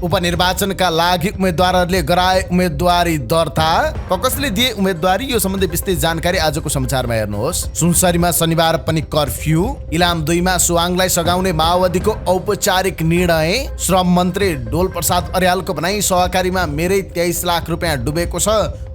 उपनिर्वाचनका लागि उम्मेद्वारहरूले गराए उम्मेदवारी दर्ता, कसले दिए उम्मेदवारी, यो सम्बन्धी विस्तृत जानकारी आजको समाचारमा हेर्नुहोस्। सुनसरीमा शनिबार पनि कर्फ्यू। इलाम 2 मा सुवाङलाई सघाउने माओवादीको औपचारिक निर्णय। श्रम मन्त्री डोल प्रसाद अर्यालको भनाई सहकारीमा मेरै 23 लाख रुपियाँ डुबेको छ,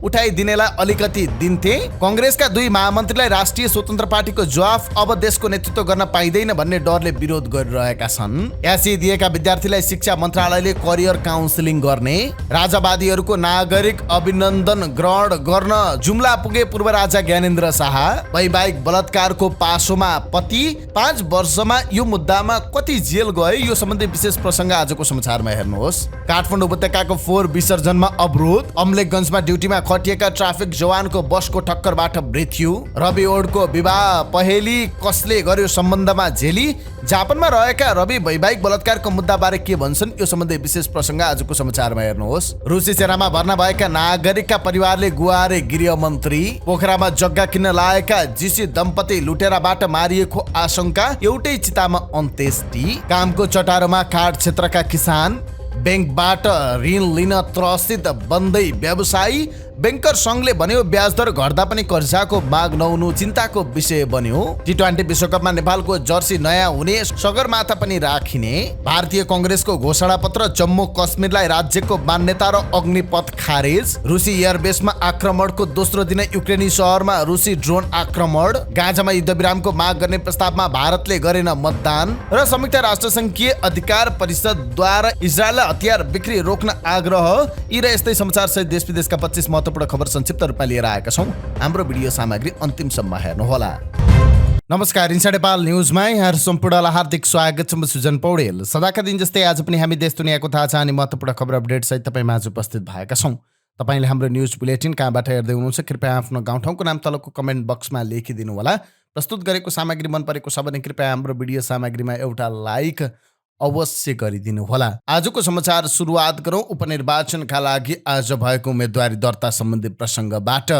उठाइदिनेलाई अलिकति दिन्थे। कंग्रेसका 2 महामन्त्रीलाई राष्ट्रिय स्वतन्त्र पार्टीको जवाफ, अब देशको नेतृत्व गर्न पाइँदैन भन्ने डरले विरोध गरिरहेका छन्। एसई दिएका विद्यार्थीलाई शिक्षा मन्त्रालयले करियर काउन्सिलिङ गर्ने। राजावादीहरूको नागरिक अभिनन्दन ग्रहण गर्न जुम्ला पुगे पूर्व राजा ज्ञानेन्द्र शाह। वैवाहिक बलात्कारको पासोमा पति, 5 वर्षमा यो मुद्दामा कति जेल गए, यो सम्बन्धी विशेष प्रसङ्ग आजको समाचारमा हेर्नुहोस्। काठमाडौँ उपत्यकाको फोहोर विसर्जनमा अवरोध। अम्लेखगञ्जमा ड्युटीमा खटिएका ट्राफिक जवानको बसको टक्करबाट मृत्यु। रवि ओडको विवाह पहेली कसले गर्यो सम्बन्धमा झेली। जापानमा रहेका रवि वैवाहिक बलात्कारको मुद्दाबारे के भन्छन्, यो सम्बन्धी विशेष प्रसङ्ग आजको समाचारमा हेर्नुहोस्। रुसी सेनामा भर्ना भएका नागरिकका परिवारले गुहारे गृहमन्त्री। पोखरामा जग्गा किन्न लागेका जीसी दम्पति लुटेराबाट मारिएको आशंका, एउटै चितामा अन्त्येष्टि। कामको चटारोमा खाड क्षेत्रका किसान। ब्याङ्कबाट ऋण लिन त्रसित बन्दै व्यवसायी। ब्याङ्कर सङ्घले भन्यो ब्याज दर घट्दा पनि कर्जाको माग नहुनु चिन्ताको विषय बन्यो। टी20 विश्वकपमा नेपालको जर्सी नयाँ हुने, सगरमाथा पनि राखिने। भारतीय कंग्रेसको घोषणा पत्र। जम्मू कश्मीरलाई राज्यको मान्यता र अग्निपथ खारेज। रुसी एयरबेसमा आक्रमणको दोस्रो दिन युक्रेनी शहरमा रुसी ड्रोन आक्रमण। गाजामा युद्धविरामको माग गर्ने प्रस्तावमा भारतले गरेन मतदान। र संयुक्त राष्ट्रसङ्घीय अधिकार परिषदद्वारा इजरायललाई हतियार बिक्री रोक्न आग्रह। यी र यस्तै समाचार सहित देश विदेशका 25 महत्त्वपूर्ण खबर संक्षिप्त रूपमा लिएर आएका छौँ। हाम्रो भिडियो सामग्री अन्तिमसम्म हेर्नुहोला। नमस्कार, इन्साइड नेपाल न्युजमा यहाँहरू सम्पूर्णलाई हार्दिक स्वागत छ। म सुजन पौडेल। सदाका दिन जस्तै आज पनि हामी देश दुनियाँको थाहा अनि महत्त्वपूर्ण खबर अपडेट सहित तपाईँमा आज उपस्थित भएका छौँ। तपाईँले हाम्रो न्युज बुलेटिन कहाँबाट हेर्दै हुनुहुन्छ कृपया आफ्नो गाउँठाउँको नाम तलको कमेन्ट बक्समा लेखिदिनु होला। प्रस्तुत गरेको सामग्री मन परेको छ भने कृपया हाम्रो भिडियो सामग्रीमा एउटा लाइक अवश्य गरिदिनु होला। आजको समाचार सुरुवात गरौँ उपनिर्वाचनका लागि आज भएको उम्मेदवारी दर्ता सम्बन्धी प्रसङ्गबाट।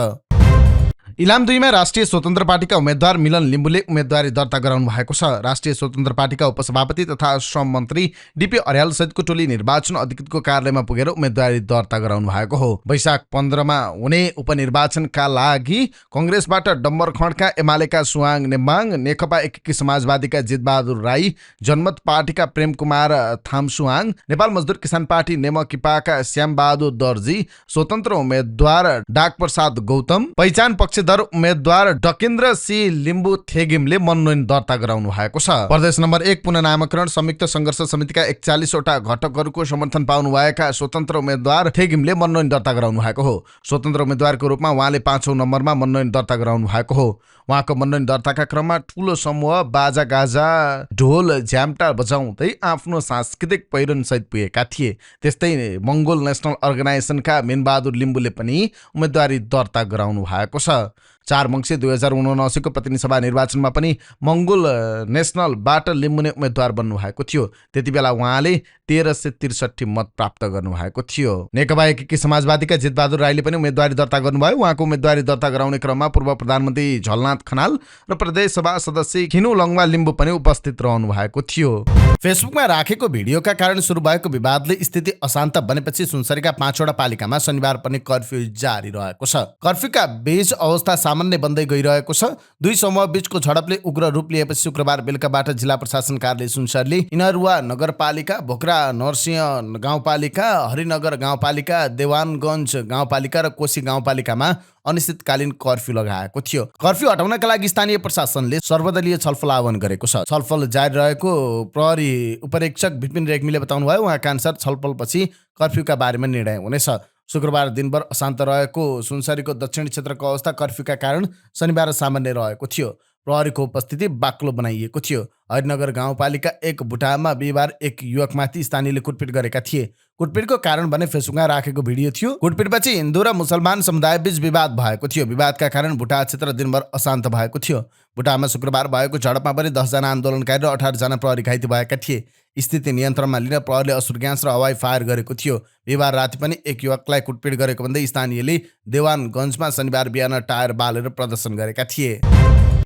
इलाम 2 मा राष्ट्रिय स्वतन्त्र पार्टीका उम्मेद्वार मिलन लिम्बुले उम्मेदवारी दर्ता गराउनु भएको छ। राष्ट्रिय स्वतन्त्र पार्टीका उपसभापति तथा श्रम मन्त्री डीपी अर्याल सहितको टोली निर्वाचन अधिकृतको कार्यालयमा पुगेर उम्मेदवारी दर्ता गराउनु भएको हो। वैशाख 15 मा हुने उपनिर्वाचनका लागि कंग्रेसबाट डम्बर खण्डका एमालेका सुवाङ नेम्बाङ, नेकपा एकीकृत समाजवादीका जितबहादुर राई, जनमत पार्टीका प्रेम कुमार थामसुवाङ, नेपाल मजदुर किसान पार्टी नेमकिपाका श्यामबहादुर दर्जी, स्वतन्त्र उम्मेद्वार डाक प्रसाद गौतम, पहिचान पक्षधर उम्मेद्वार डकेन्द्र सी लिम्बु थेगिमले मनोनयन दर्ता गराउनु भएको छ। प्रदेश नम्बर 1 पुनः संयुक्त संघर्ष समितिका 41 वटा घटकहरूको समर्थन पाउनु भएका स्वतन्त्र उम्मेद्वार थेगिमले मनोनयन दर्ता गराउनु भएको हो। स्वतन्त्र उम्मेद्वारको रूपमा उहाँले 5औं नम्बरमा मनोनयन दर्ता गराउनु भएको हो। उहाँको मनोनयन दर्ताका क्रममा ठूलो समूह बाजा गाजा ढोल झ्याम्टा बजाउँदै आफ्नो सांस्कृतिक पहिरन सहित पुगेका थिए। त्यस्तै मंगोल नेशनल अर्गनाइजेसनका मेनबहादुर लिम्बुले पनि उम्मेदवारी दर्ता गराउनु भएको छ। 4 मङ्सिर 2079 को प्रतिनिधि सभा निर्वाचनमा पनि मंगोल नेशनलबाट लिम्बु नै उम्मेद्वार बन्नु भएको थियो। त्यति बेला उहाँले 1363 मत प्राप्त गर्नु भएको थियो। नेकपा एकीकृत समाजवादीका जितबहादुर राईले पनि उम्मेदवारी दर्ता गर्नुभयो। उहाँको उम्मेदवारी दर्ता गराउने क्रममा पूर्व प्रधानमन्त्री झलनाथ खनाल र प्रदेश सभा सदस्य खिनु लङ्वा लिम्बु पनि उपस्थित रहनु भएको थियो। फेसबुकमा राखेको भिडियोका कारण सुरु भएको विवादले स्थिति अशान्त बनेपछि सुनसरीका 5 वटा पालिकामा शनिबार पनि कर्फ्यू जारी रहेको छ। कर्फ्यूका बीच अवस्था सामान्य बन्दै गइरहेको छ। 2 समूह बीचको झडपले उग्र रूप लिएपछि शुक्रबार बेलुकाबाट जिल्ला प्रशासन कार्यालय सुनसरले इनरुवा नगरपालिका, भोकरा नरसिंह गाउँपालिका, हरिनगर गाउँपालिका, देवानगञ्ज गाउँपालिका र कोशी गाउँपालिकामा अनिश्चितकालीन कर्फ्यू लगाएको थियो। कर्फ्यू हटाउनका लागि स्थानीय प्रशासनले सर्वदलीय छलफल आह्वान गरेको छ। छलफल जारी रहेको प्रहरी उपरीक्षक विपिन रेग्मीले बताउनु भयो। उहाँका अनुसार छलफलपछि कर्फ्यूका बारेमा निर्णय हुनेछ। शुक्रबार दिनभर अशान्त रहेको सुनसरीको दक्षिणी क्षेत्रको अवस्था कर्फ्यूका कारण शनिबार सामान्य रहेको थियो। प्रहरीको उपस्थिति बाक्लो बनाइएको थियो। हरिनगर गाउँपालिका 1 बुटामा बिहिबार एक युवकमाथि स्थानीयले कुटपिट गरेका थिए। कुटपिटको कारण भने फेसबुकमा राखेको भिडियो थियो। कुटपिटपछि हिन्दू र मुसलमान समुदायबीच विवाद भएको थियो। विवादका कारण बुटा क्षेत्र दिनभर अशान्त भएको थियो। बुटामा शुक्रबार भएको झडपमा पनि 10 जना आन्दोलनकारी र 18 जना प्रहरी घाइते भएका थिए। स्थिति नियन्त्रणमा लिन प्रहरीले असुर ग्यास र हवाई फायर गरेको थियो। बिहिबार राति पनि एक युवकलाई कुटपिट गरेको भन्दै स्थानीयले देवानगञ्जमा शनिबार बिहान टायर बालेर प्रदर्शन गरेका थिए।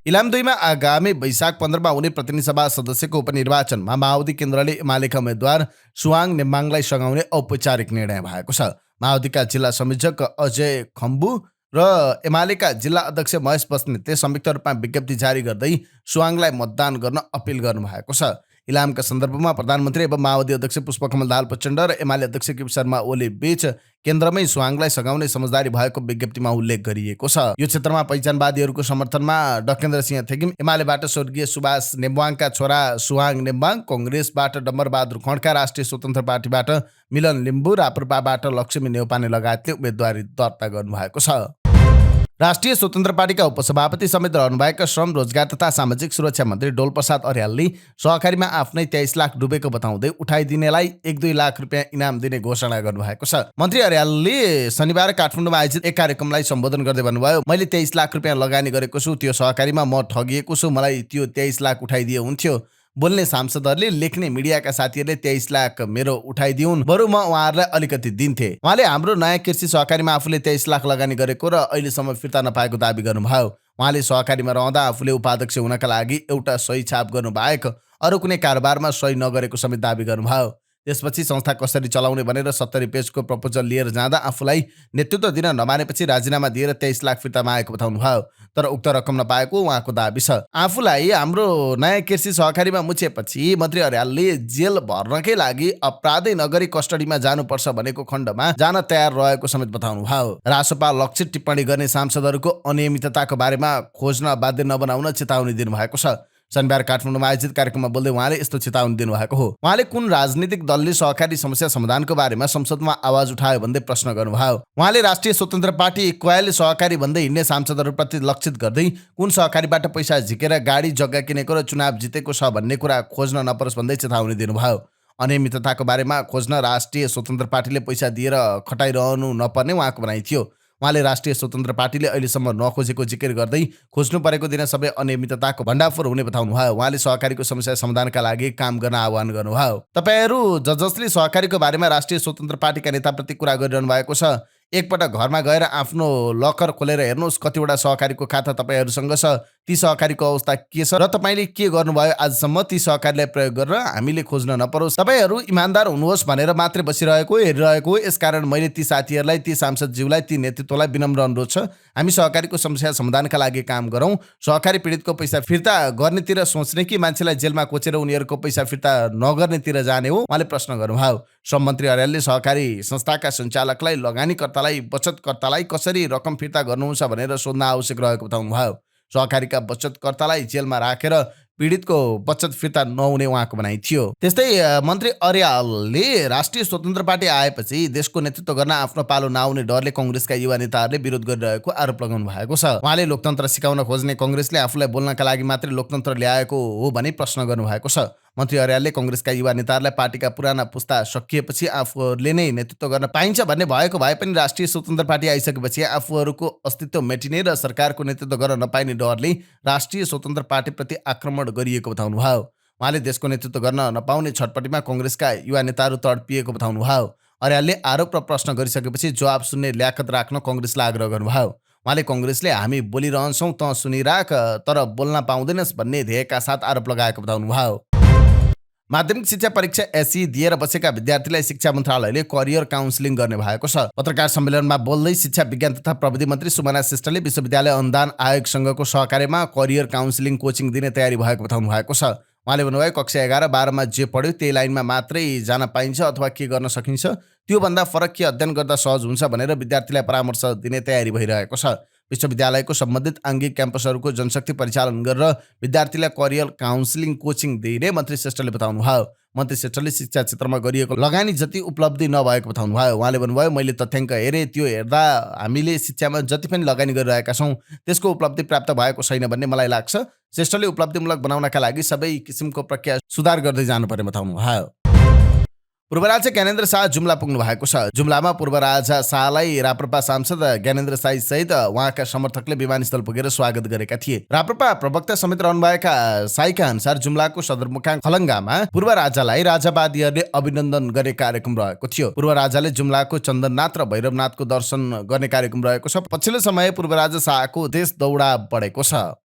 इलाम 2 मा आगामी वैशाख 15 हुने प्रतिनिधि सभा सदस्यको उपनिर्वाचनमा माओवादी केन्द्रले एमालेका उम्मेद्वार सुवाङ नेम्बाङलाई सघाउने औपचारिक निर्णय भएको छ। माओवादीका जिल्ला संयोजक अजय खम्बु र एमालेका जिल्ला अध्यक्ष महेश बस्नेतले संयुक्त रूपमा विज्ञप्ति जारी गर्दै सुवाङलाई मतदान गर्न अपिल गर्नुभएको छ। इलामका सन्दर्भमा प्रधानमन्त्री एवं माओवादी अध्यक्ष पुष्पकमल दाहाल प्रचण्ड र एमाले अध्यक्ष केपी शर्मा ओली बीच केन्द्रमै सुवाङलाई सघाउने समझदारी भएको विज्ञप्तिमा उल्लेख गरिएको छ। यो क्षेत्रमा पहिचानवादीहरूको समर्थनमा डकेन्द्र सिंह थेगिम, एमालेबाट स्वर्गीय सुभाष नेम्बाङका छोरा सुवाङ नेम्बाङ, कङ्ग्रेसबाट डम्बरबहादुर खड्का, राष्ट्रिय स्वतन्त्र पार्टीबाट मिलन लिम्बू, राप्रपाबाट लक्ष्मी नेउपाने लगायतले उम्मेदवारी दर्ता गर्नुभएको छ। राष्ट्रिय स्वतन्त्र पार्टीका उपसभापति समेत रहनुभएका श्रम, रोजगार तथा सामाजिक सुरक्षा मन्त्री डोलप्रसाद अर्यालले सहकारीमा आफ्नै 23 लाख डुबेको बताउँदै उठाइदिनेलाई 1-2 लाख रुपियाँ इनाम दिने घोषणा गर्नुभएको छ। मन्त्री अर्यालले शनिबार काठमाडौँमा आयोजित एक कार्यक्रमलाई सम्बोधन गर्दै भन्नुभयो, मैले 23 लाख रुपियाँ लगानी गरेको छु, त्यो सहकारीमा म ठगिएको छु, मलाई त्यो 23 लाख उठाइदिए हुन्थ्यो। बोल्ने सांसदहरूले, लेख्ने मिडियाका साथीहरूले 23 लाख मेरो उठाइदिउन्, बरु म उहाँहरूलाई अलिकति दिन्थे। उहाँले हाम्रो नयाँ कृषि सहकारीमा आफूले 23 लाख लगानी गरेको र अहिलेसम्म फिर्ता नपाएको दाबी गर्नुभयो। उहाँले सहकारीमा रहँदा आफूले उपाध्यक्ष हुनका लागि एउटा सही छाप गर्नु बाहेक अरू कुनै कारोबारमा सही नगरेको समेत दाबी गर्नुभयो। त्यसपछि संस्था कसरी चलाउने भनेर 70 पेजको प्रपोजल लिएर जाँदा आफूलाई नेतृत्व दिन नमानेपछि राजीनामा दिएर 23 लाख फिर्ता मागेको बताउनुभयो। तर उक्त रकम नपाएको उहाँको दाबी छ। आफूलाई हाम्रो नयाँ कृषि सहकारीमा मुछेपछि मन्त्री अर्यालले जेल भर्नकै लागि अपराधै नगरी कस्टडीमा जानुपर्छ भनेको खण्डमा जान तयार रहेको समेत बताउनुभयो। रासपा लक्षित टिप्पणी गर्ने सांसदहरूको अनियमितताको बारेमा खोज्न बाध्य नबनाउन चेतावनी दिनुभएको छ। शनिबार काठमाडौँमा आयोजित कार्यक्रममा बोल्दै उहाँले यस्तो चेतावनी दिनुभएको हो। उहाँले कुन राजनीतिक दलले सहकारी समस्या समाधानको बारेमा संसदमा आवाज उठायो भन्दै प्रश्न गर्नुभयो। उहाँले राष्ट्रिय स्वतन्त्र पार्टी इक्वाइल सहकारी भन्दै हिँड्ने सांसदहरूप्रति लक्षित गर्दै कुन सहकारीबाट पैसा झिकेर गाडी जग्गा किनेको र चुनाव जितेको छ भन्ने कुरा खोज्न नपरोस् भन्दै चेतावनी दिनुभयो। अनियमितताको बारेमा खोज्न राष्ट्रिय स्वतन्त्र पार्टीले पैसा दिएर खटाइरहनु नपर्ने उहाँको भनाइ थियो। उहाँले राष्ट्रिय स्वतन्त्र पार्टीले अहिलेसम्म नखोजेको जिकिर गर्दै खोज्नु परेको दिन सबै अनियमितताको भण्डाफोर हुने बताउनुभयो। उहाँले सहकारीको समस्या समाधानका लागि काम गर्न आह्वान गर्नुभयो। तपाईहरू जसले सहकारीको बारेमा राष्ट्रिय स्वतन्त्र पार्टीका नेताप्रति कुरा गरिरहनु भएको छ, एकपटक घरमा गएर आफ्नो लकर खोलेर हेर्नुहोस् कतिवटा सहकारीको खाता तपाईँहरूसँग छ, ती सहकारीको अवस्था के छ र तपाईँले के गर्नुभयो आजसम्म, ती सहकारीलाई प्रयोग गरेर हामीले खोज्न नपरोस्। तपाईँहरू इमान्दार हुनुहोस् भनेर मात्रै बसिरहेको हेरिरहेको हो। यसकारण मैले ती साथीहरूलाई, ती सांसदज्यूलाई, ती नेतृत्वलाई विनम्र अनुरोध छ, हामी सहकारीको समस्या समाधानका लागि काम गरौँ। सहकारी पीडितको पैसा फिर्ता गर्नेतिर सोच्ने कि मान्छेलाई जेलमा कोचेर उनीहरूको पैसा फिर्ता नगर्नेतिर जाने हो, उहाँले प्रश्न गर्नुभयो। श्रम मन्त्री अर्यालले सहकारी संस्थाका सञ्चालकलाई, लगानीकर्तालाई, बचतकर्तालाई कसरी रकम फिर्ता गर्नुहुन्छ भनेर सोध्न आवश्यक रहेको बताउनुभयो। सहकारीका बचतकर्तालाई जेलमा राखेर पीडितको बचत फिर्ता नहुने उहाँको भनाइ थियो। त्यस्तै मन्त्री अर्यालले राष्ट्रिय स्वतन्त्र पार्टी आएपछि देशको नेतृत्व गर्न आफ्नो पालो नआउने डरले कङ्ग्रेसका युवा नेताहरूले विरोध गरिरहेको आरोप लगाउनु भएको छ। उहाँले लोकतन्त्र सिकाउन खोज्ने कङ्ग्रेसले आफूलाई बोल्नका लागि मात्रै लोकतन्त्र ल्याएको हो भनी प्रश्न गर्नुभएको छ। मन्त्री अर्यालले कङ्ग्रेसका युवा नेताहरूलाई पार्टीका पुराना पुस्ता सकिएपछि आफूहरूले नै नेतृत्व गर्न पाइन्छ भन्ने भएको भए पनि राष्ट्रिय स्वतन्त्र पार्टी आइसकेपछि आफूहरूको अस्तित्व मेटिने र सरकारको नेतृत्व गर्न नपाइने डरले राष्ट्रिय स्वतन्त्र पार्टीप्रति आक्रमण गरिएको बताउनुभयो। उहाँले देशको नेतृत्व गर्न नपाउने छटपटीमा कङ्ग्रेसका युवा नेताहरू तडपिएको बताउनुभयो। अर्यालले आरोप र प्रश्न गरिसकेपछि जवाब सुन्ने ल्याकत राख्न कङ्ग्रेसलाई आग्रह गर्नुभयो। उहाँले कङ्ग्रेसले हामी बोलिरहन्छौँ त सुनिराख तर बोल्न पाउँदैनस् भन्ने ध्येयका साथ आरोप लगाएको बताउनुभयो। माध्यमिक शिक्षा परीक्षा एसई दिएर बसेका विद्यार्थीलाई शिक्षा मन्त्रालयले करियर काउन्सिलिङ गर्ने भएको छ। पत्रकार सम्मेलनमा बोल्दै शिक्षा विज्ञान तथा प्रविधि मन्त्री सुमना श्रेष्ठले विश्वविद्यालय अनुदान आयोगसँगको सहकार्यमा करियर काउन्सिलिङ कोचिङ दिने तयारी भएको बताउनु भएको छ। उहाँले भन्नुभयो कक्षा 11-12मा जे पढ्यो त्यही लाइनमा मात्रै जान पाइन्छ अथवा के गर्न सकिन्छ, त्योभन्दा फरक के अध्ययन गर्दा सहज हुन्छ भनेर विद्यार्थीलाई परामर्श दिने तयारी भइरहेको छ। विश्वविद्यालयको सम्बन्धित आङ्गिक क्याम्पसहरूको जनशक्ति परिचालन गरेर विद्यार्थीलाई करियर काउन्सिलिङ कोचिङ दिने मन्त्री श्रेष्ठले बताउनुभयो। मन्त्री श्रेष्ठले शिक्षा क्षेत्रमा गरिएको लगानी जति उपलब्धि नभएको बताउनुभयो। उहाँले भन्नुभयो मैले तथ्याङ्क हेरेँ, त्यो हेर्दा हामीले शिक्षामा जति पनि लगानी गरिरहेका छौँ त्यसको उपलब्धि प्राप्त भएको छैन भन्ने मलाई लाग्छ। श्रेष्ठले उपलब्धिमूलक बनाउनका लागि सबै किसिमको प्रक्रिया सुधार गर्दै जानुपर्ने बताउनुभयो। पूर्व राजा ज्ञानेन्द्र शाह जुम्ला पुग्नु भएको छ। जुम्लामा पूर्व राजा शाहलाई राप्रपा सांसद ज्ञानेन्द्र शाही सहित उहाँका समर्थकले विमानस्थल पुगेर स्वागत गरेका थिए। राप्रपा प्रवक्ता समेत रहनुभएका शाहीका अनुसार जुम्लाको सदरमुकाम खलङ्गामा पूर्व राजालाई राजावादीहरूले अभिनन्दन गर्ने कार्यक्रम रहेको थियो। पूर्व राजाले जुम्लाको चन्दननाथ र भैरवनाथको दर्शन गर्ने कार्यक्रम रहेको छ। पछिल्लो समय पूर्व राजा शाहको देश दौडा बढेको छ।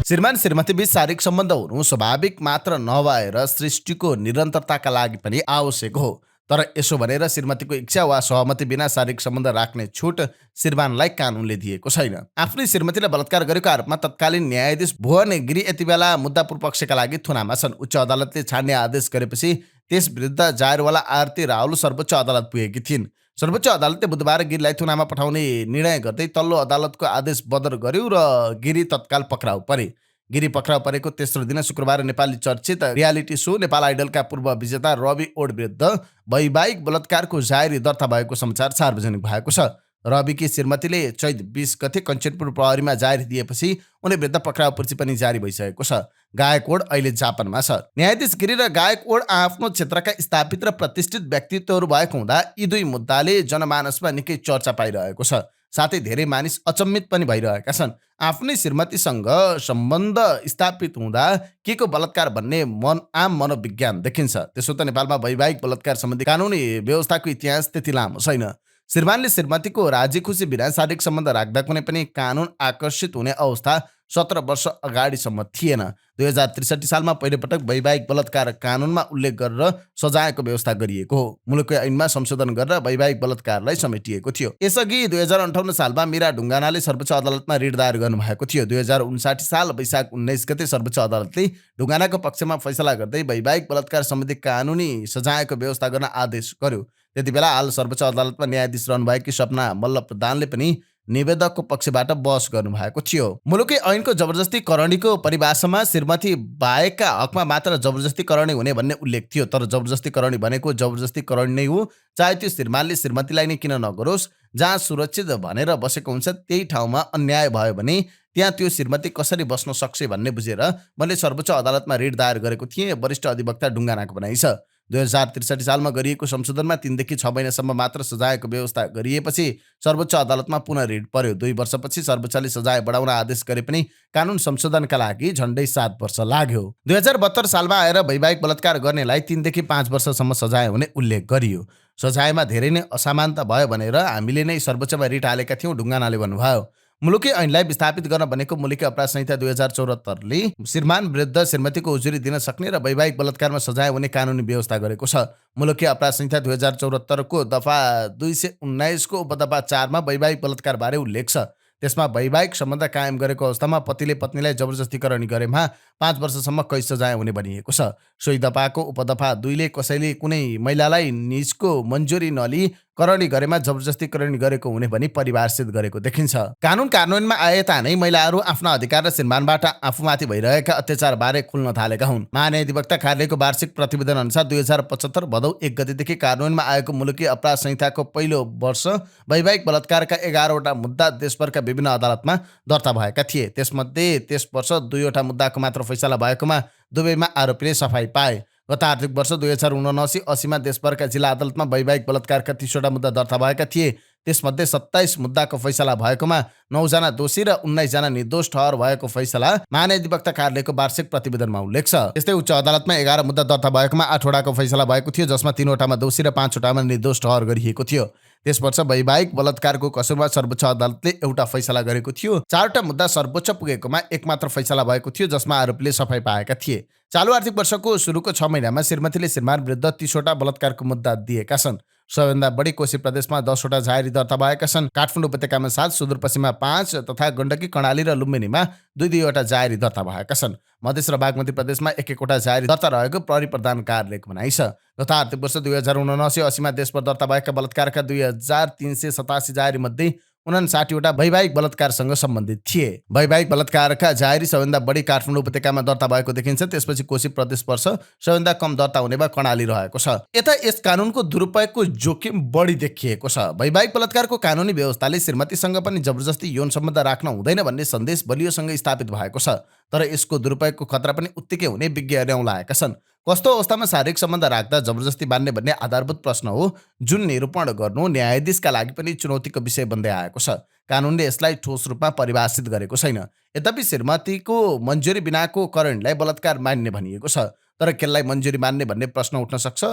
श्रीमान श्रीमती बीच शारीरिक सम्बन्ध हुनु स्वाभाविक मात्र नभएर सृष्टिको निरन्तरताका लागि पनि आवश्यक हो। तर यसो भनेर श्रीमतीको इच्छा वा सहमति बिना शारीरिक सम्बन्ध राख्ने छुट श्रीमानलाई कानूनले दिएको छैन। आफ्नै श्रीमतीलाई बलात्कार गरेको आरोपमा तत्कालीन न्यायाधीश भुवन गिरी यति बेला मुद्दा पूर्वपक्षका लागि थुनामा छन्। उच्च अदालतले छाड्ने आदेश गरेपछि त्यस विरुद्ध जायरवाला आरती राहुल सर्वोच्च अदालत पुगेकी थिइन्। सर्वोच्च अदालतले बुधबार गिरीलाई थुनामा पठाउने निर्णय गर्दै तल्लो अदालतको आदेश बदर गर्यो र गिरी तत्काल पक्राउ परे। गिरी पक्राउ परेको तेस्रो दिन शुक्रबार नेपाली चर्चित रियालिटी शो नेपाल आइडलका पूर्व विजेता रवि ओड विरुद्ध वैवाहिक बलात्कारको जाहेरी दर्ता भएको समाचार सार्वजनिक भएको छ। रविकी श्रीमतीले चैत 20 गते कञ्चनपुर प्रहरीमा जाहेरी दिएपछि उनी विरुद्ध पक्राउ पर्ची पनि जारी भइसकेको छ। गायक ओड अहिले जापानमा छ। न्यायाधीश गिरी र गायक ओड आफ्नो क्षेत्रका स्थापित र प्रतिष्ठित व्यक्तित्वहरू भएको हुँदा यी दुई मुद्दाले जनमानसमा निकै चर्चा पाइरहेको छ। साथै धेरै मानिस अचम्मित पनि भइरहेका छन्। आफ्नै श्रीमतीसँग सम्बन्ध स्थापित हुँदा के को बलात्कार भन्ने आम मनोविज्ञान देखिन्छ। त्यसो त नेपालमा वैवाहिक बलात्कार सम्बन्धी कानुनी व्यवस्थाको इतिहास त्यति लामो छैन। श्रीमानले श्रीमतीको राजी खुसी बिना शारीरिक सम्बन्ध राख्दा कुनै पनि कानुन आकर्षित हुने अवस्था 17 वर्ष अगाडिसम्म थिएन। 2063 सालमा पहिलोपटक वैवाहिक बलात्कार कानुनमा उल्लेख गरेर सजायको व्यवस्था गरिएको हो। मुलुकी ऐनमा संशोधन गरेर वैवाहिक बलात्कारलाई समेटिएको थियो। यसअघि 2058 सालमा मीरा ढुङ्गानाले सर्वोच्च अदालतमा रिट दायर गर्नुभएको थियो। 2059 साल वैशाख 19 गते सर्वोच्च अदालतले ढुङ्गानाको पक्षमा फैसला गर्दै वैवाहिक बलात्कार सम्बन्धी कानुनी सजायको व्यवस्था गर्न आदेश गर्यो। त्यति बेला हाल सर्वोच्च अदालतमा न्यायाधीश रहनुभएकी सपना मल्ल प्रधानले पनि निवेदकको पक्षबाट बहस गर्नुभएको थियो। मुलुकी ऐनको जबरजस्ती करणीको परिभाषामा श्रीमती बाहेकका हकमा मात्र जबरजस्ती करणी हुने भन्ने उल्लेख थियो। तर जबरजस्ती करणी भनेको जबरजस्ती करणी नै हो, चाहे त्यो श्रीमानले श्रीमतीलाई नै किन नगरोस्। जहाँ सुरक्षित भनेर बसेको हुन्छ त्यही ठाउँमा अन्याय भयो भने त्यहाँ त्यो श्रीमती कसरी बस्न सक्छ भन्ने बुझेर मैले सर्वोच्च अदालतमा रिट दायर गरेको थिएँ। वरिष्ठ अधिवक्ता ढुङ्गानाको भनाइ छ। 2063 सालमा गरिएको संशोधनमा 3 देखि 6 महिनासम्म मात्र सजायको व्यवस्था गरिएपछि सर्वोच्च अदालतमा पुनः रिट पर्यो। 2 वर्षपछि सर्वोच्चले सजाय बढाउन आदेश गरे पनि कानुन संशोधनका लागि झन्डै 7 वर्ष लाग्यो। 2072 सालमा आएर वैवाहिक बलात्कार गर्नेलाई 3 देखि 5 वर्षसम्म सजाय हुने उल्लेख गरियो। सजायमा धेरै नै असमानता भयो भनेर हामीले नै सर्वोच्चमा रिट हालेका थियौँ, ढुङ्गानाले भन्नुभयो। मुलुकी ऐनलाई विस्थापित गर्न बनेको मुलुकी अपराध संहिता 2074ले श्रीमान विरुद्ध श्रीमतीको उजुरी दिन सक्ने र वैवाहिक बलात्कारमा सजाय हुने कानुनी व्यवस्था गरेको छ। मुलुकी अपराध संहिता 2074 को दफा 219 को उपदफा 4 मा वैवाहिक बलात्कारबारे उल्लेख छ। त्यसमा वैवाहिक सम्बन्ध कायम गरेको अवस्थामा पतिले पत्नीलाई जबरजस्तीकरण गरेमा 5 वर्षसम्म कैद सजाय हुने भनिएको छ। सोही दफाको उपदफा 2 ले कसैले कुनै महिलालाई निजको मन्जुरी नलिई करणी गरेमा जबरजस्तीकरण गरेको हुने भनी परिभाषित गरेको देखिन्छ। कानुन कार्यान्वयनमा आए तानै महिलाहरू आफ्ना अधिकार र श्रीमानबाट आफूमाथि भइरहेका अत्याचारबारे खुल्न थालेका हुन्। महाधिवक्ता कार्यालयको वार्षिक प्रतिवेदन अनुसार 2075 भदौ 1 गतेदेखि कार्यान्वयनमा आएको मुलुकी अपराध संहिताको पहिलो वर्ष वैवाहिक बलात्कारका 11 वटा मुद्दा देशभरका विभिन्न अदालतमा दर्ता भएका थिए। त्यसमध्ये त्यस वर्ष 2 वटा मुद्दाको मात्र फैसला भएकोमा दुवैमा आरोपीले सफाई पाए। गत आर्थिक वर्ष 2079-80 मा देशभरका जिल्ला अदालतमा वैवाहिक बलात्कारका 30 वटा मुद्दा दर्ता भएका थिए। त्यसमध्ये 27 मुद्दाको फैसला भएकोमा 9 जना दोषी र 19 जना निर्दोष ठहर भएको फैसला महाधिवक्ता कार्यालयको वार्षिक प्रतिवेदनमा उल्लेख छ। यस्तै उच्च अदालतमा 11 मुद्दा दर्ता भएकोमा 8 वटाको फैसला भएको थियो, जसमा 3 वटामा दोषी र 5 वटामा निर्दोष ठहर गरिएको थियो। त्यस वर्ष वैवाहिक बलात्कारको कसुरमा सर्वोच्च अदालतले एउटा फैसला गरेको थियो। 4 वटा मुद्दा सर्वोच्च पुगेकोमा एक मात्र फैसला भएको थियो, जसमा आरोपीले सफाई पाएका थिए। चालु आर्थिक वर्षको सुरुको 6 महिनामा श्रीमतीले श्रीमान विरुद्ध 30 वटा बलात्कारको मुद्दा दिएका छन्। सबैभन्दा बढी कोशी प्रदेशमा 10 वटा जाहेरी दर्ता भएका छन्। काठमाडौँ उपत्यकामा 7, सुदूरपश्चिममा 5 तथा गण्डकी, कर्णाली र लुम्बिनीमा 2-2 वटा जाहेरी दर्ता भएका छन्। मधेस र बागमती प्रदेशमा 1-1 वटा जाहेरी दर्ता रहेको प्रहरी प्रधान कार्यालयको भनाइ छ। गत आर्थिक वर्ष 2079-80 मा देशभर दर्ता भएका बलात्कारका 2387 जाहेरी मध्ये 59 वटा वैवाहिक बलात्कारसँग सम्बन्धित थिए। वैवाहिक बलात्कारका जाहेरी सबैभन्दा बढी काठमाडौँ उपत्यकामा दर्ता भएको देखिन्छ। त्यसपछि कोशी प्रदेश वर्ष सबैभन्दा कम दर्ता हुने वा कर्णाली रहेको छ। यता यस कानुनको दुरुपयोगको जोखिम बढी देखिएको छ। वैवाहिक बलात्कारको कानुनी व्यवस्थाले श्रीमतीसँग पनि जबरजस्ती यौन सम्बन्ध राख्न हुँदैन भन्ने सन्देश बलियोसँग स्थापित भएको छ। तर यसको दुरुपयोगको खतरा पनि उत्तिकै हुने विज्ञहरूले औँलाएका छन्। कस्तो अवस्थामा शारीरिक सम्बन्ध राख्दा जबरजस्ती बान्ने भन्ने आधारभूत प्रश्न हो, जुन निरूपण गर्नु न्यायाधीशका लागि पनि चुनौतीको विषय बन्दै आएको छ। कानुनले यसलाई ठोस रूपमा परिभाषित गरेको छैन। यद्यपि श्रीमतीको मन्जुरी बिनाको करणीलाई बलात्कार मान्ने भनिएको छ। तर केलाई मन्जुरी मान्ने भन्ने प्रश्न उठ्न सक्छ।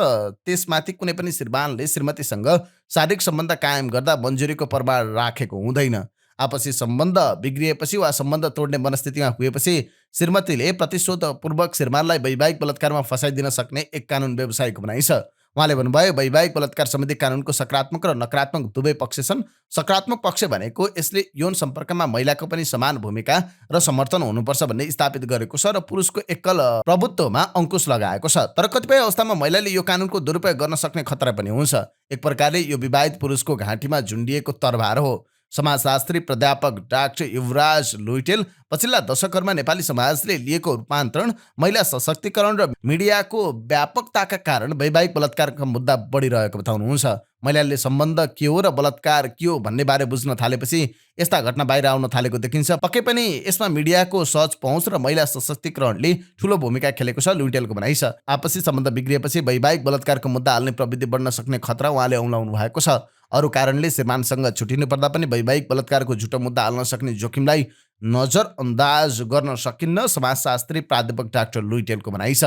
त्यसमाथि कुनै पनि श्रीमानले श्रीमतीसँग शारीरिक सम्बन्ध कायम गर्दा मन्जुरीको प्रमाण राखेको हुँदैन। आपसी सम्बन्ध बिग्रिएपछि वा सम्बन्ध तोड्ने मनस्थितिमा पुगेपछि श्रीमतीले प्रतिशोधपूर्वक श्रीमानलाई वैवाहिक बलात्कारमा फसाइदिन सक्ने एक कानुन व्यवसायको भनाइ छ। उहाँले भन्नुभयो, वैवाहिक बलात्कार सम्बन्धी कानुनको सकारात्मक र नकारात्मक दुवै पक्ष छन्। सकारात्मक पक्ष भनेको यसले यौन सम्पर्कमा महिलाको पनि समान भूमिका र समर्थन हुनुपर्छ भन्ने स्थापित गरेको छ र पुरुषको एकल प्रभुत्वमा अंकुश लगाएको छ। तर कतिपय अवस्थामा महिलाले यो कानुनको दुरुपयोग गर्न सक्ने खतरा पनि हुन्छ। एक प्रकारले यो विवाहित पुरुषको घाँटीमा झुन्डिएको तरबार हो। समाजशास्त्री प्राध्यापक डाक्टर युवराज लुइटेल पछिल्ला दशकहरूमा नेपाली समाजले लिएको रूपान्तरण, महिला सशक्तिकरण र मिडियाको व्यापकताका कारण वैवाहिक बलात्कारका मुद्दा बढिरहेको बताउनुहुन्छ। महिलाले सम्बन्ध के हो र बलात्कार के हो भन्ने बारे बुझ्न थालेपछि यस्ता घटना बाहिर आउन थालेको देखिन्छ। पक्कै पनि यसमा मिडियाको सहज पहुँच र महिला सशक्तिकरणले ठूलो भूमिका खेलेको छ, लुइटेलको भनाइ छ। आपसी सम्बन्ध बिग्रिएपछि वैवाहिक बलात्कारको मुद्दा हाल्ने प्रविधि बढ्न सक्ने खतरा उहाँले औलाउनु भएको छ। अरू कारणले श्रीमानसँग छुटिनु पर्दा पनि वैवाहिक बलात्कारको झुटो मुद्दा हाल्न सक्ने जोखिमलाई नजरअन्दाज गर्न सकिन्न, समाजशास्त्री प्राध्यापक डाक्टर लुइटेलको भनाइ छ।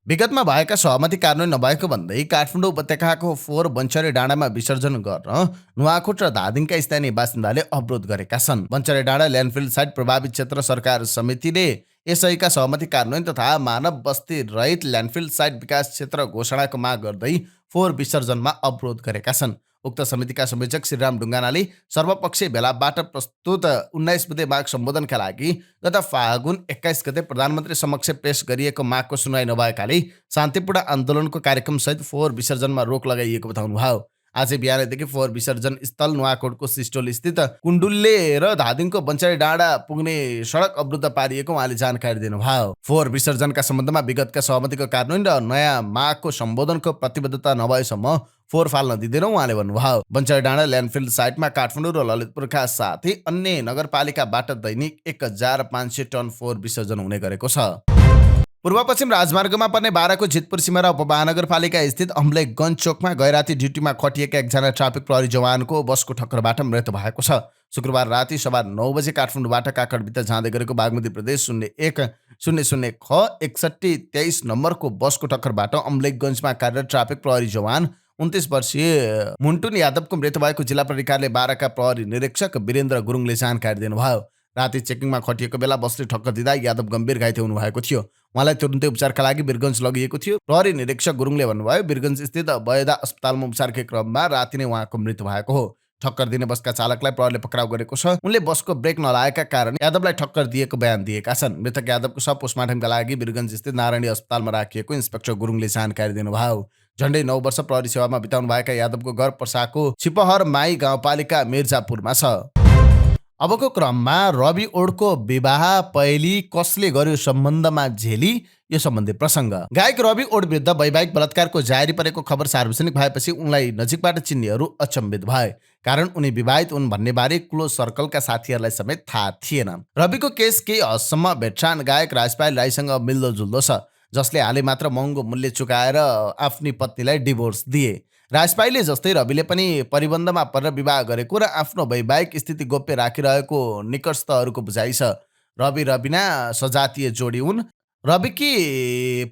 विगतमा भएका सहमति कार्यान्वयन नभएको भन्दै काठमाडौँ उपत्यकाको फोहोर बन्चरे डाँडामा विसर्जन गर्न नुवाकोट र धादिङका स्थानीय बासिन्दाले अवरोध गरेका छन्। बन्चरे डाँडा ल्यान्डफिल साइट प्रभावित क्षेत्र सरकार समितिले यसैका सहमति कार्यान्वयन तथा मानव बस्ती रहित ल्यान्डफिल साइट विकास क्षेत्र घोषणाको माग गर्दै फोहोर विसर्जनमा अवरोध गरेका छन्। उक्त समितिका संयोजक श्रीराम ढुङ्गानाले सर्वपक्षीय भेलाबाट प्रस्तुत 19 बुँदे माग सम्बोधनका लागि गत फागुन 21 गते प्रधानमन्त्री समक्ष पेश गरिएको मागको सुनवाई नभएकाले शान्तिपूर्ण आन्दोलनको कार्यक्रमसहित फोहोर विसर्जनमा रोक लगाइएको बताउनुभयो। आज बिहानदेखि फोहोर विसर्जन स्थल नुवाकोटको सिस्टोल स्थित कुण्डुल्ले र धादिङको बन्चरे डाँडा पुग्ने सडक अवरुद्ध पारिएको उहाँले जानकारी दिनुभयो। फोहोर विसर्जनका सम्बन्धमा विगतका सहमतिको कार्यान्वयन र नयाँ मागको सम्बोधनको प्रतिबद्धता नभएसम्म फोहोर फाल्न दिँदैन उहाँले भन्नुभयो। बन्चरे डाँडा ल्यान्डफिल साइटमा काठमाडौँ र ललितपुरका साथै अन्य नगरपालिकाबाट दैनिक 1500 टन फोहोर विसर्जन हुने गरेको छ। पूर्व पश्चिम राजमार्गमा पर्ने बाराको जितपुर सिमरा उपमहानगरपालिका स्थित अम्लेखगञ्ज चोकमा गैराती ड्युटीमा खटिएका एकजना ट्राफिक प्रहरी जवानको बसको ठक्करबाट मृत्यु भएको छ। शुक्रबार राति 9:15 बजे काठमाडौँबाट काकडभित्र जाँदै गरेको बागमती प्रदेश 0100 ख 6123 नम्बरको बसको ठक्करबाट अम्लेखगञ्जमा कार्यरत ट्राफिक प्रहरी जवान 29 वर्षीय मुन्टुन यादवको मृत्यु भएको जिल्ला प्रहरी कार्यालय बाराका प्रहरी निरीक्षक वीरेन्द्र गुरुङले जानकारी दिनुभयो। राति चेकिङमा खटिएको बेला बसले ठक्कर दिँदा यादव गम्भीर घाइते हुनुभएको थियो। उहाँलाई तुरुन्तै उपचारका लागि वीरगञ्ज लगिएको थियो। प्रहरी निरीक्षक गुरुङले भन्नुभयो, वीरगञ्ज स्थित वैदा अस्पतालमा उपचारकै क्रममा राति नै उहाँको मृत्यु भएको हो। ठक्कर दिने बसका चालकलाई प्रहरीले पक्राउ गरेको छ। उनले बसको ब्रेक नलागेका कारण यादवलाई ठक्कर दिएको बयान दिएका छन्। मृतक यादवको शव पोस्टमार्टमका लागि वीरगञ्ज स्थित नारायणी अस्पतालमा राखिएको इन्स्पेक्टर गुरुङले जानकारी दिनुभयो। झण्डै 9 वर्ष प्रहरी सेवामा बिताउनु भएका यादवको घर पर्साको छिपहर माई गाउँपालिका मिर्जापुरमा छ। अबको क्रममा रवि ओडको विवाह पहेली कसले गर्यो सम्बन्धमा झेली, यो सम्बन्धी प्रसङ्ग। गायक रवि ओड विरुद्ध वैवाहिक बलात्कारको जारी परेको खबर सार्वजनिक भएपछि उनलाई नजिकबाट चिन्नेहरू अचम्बित भए। कारण उनी विवाहित हुन् भन्ने बारे क्लोज सर्कलका साथीहरूलाई समेत थाहा थिएन। रविको केस केही हदसम्म भेट्रान गायक राजपाल राईसँग मिल्दोजुल्दो छ, जसले हालै मात्र महँगो मूल्य चुकाएर आफ्नी पत्नीलाई डिभोर्स दिए। राजपाईले जस्तै रविले पनि परिबन्धमा परेर विवाह गरेको र आफ्नो वैवाहिक स्थिति गोप्य राखिरहेको निकटस्थहरूको बुझाइ छ। रवि रविना सजातीय जोडी हुन्। रविकी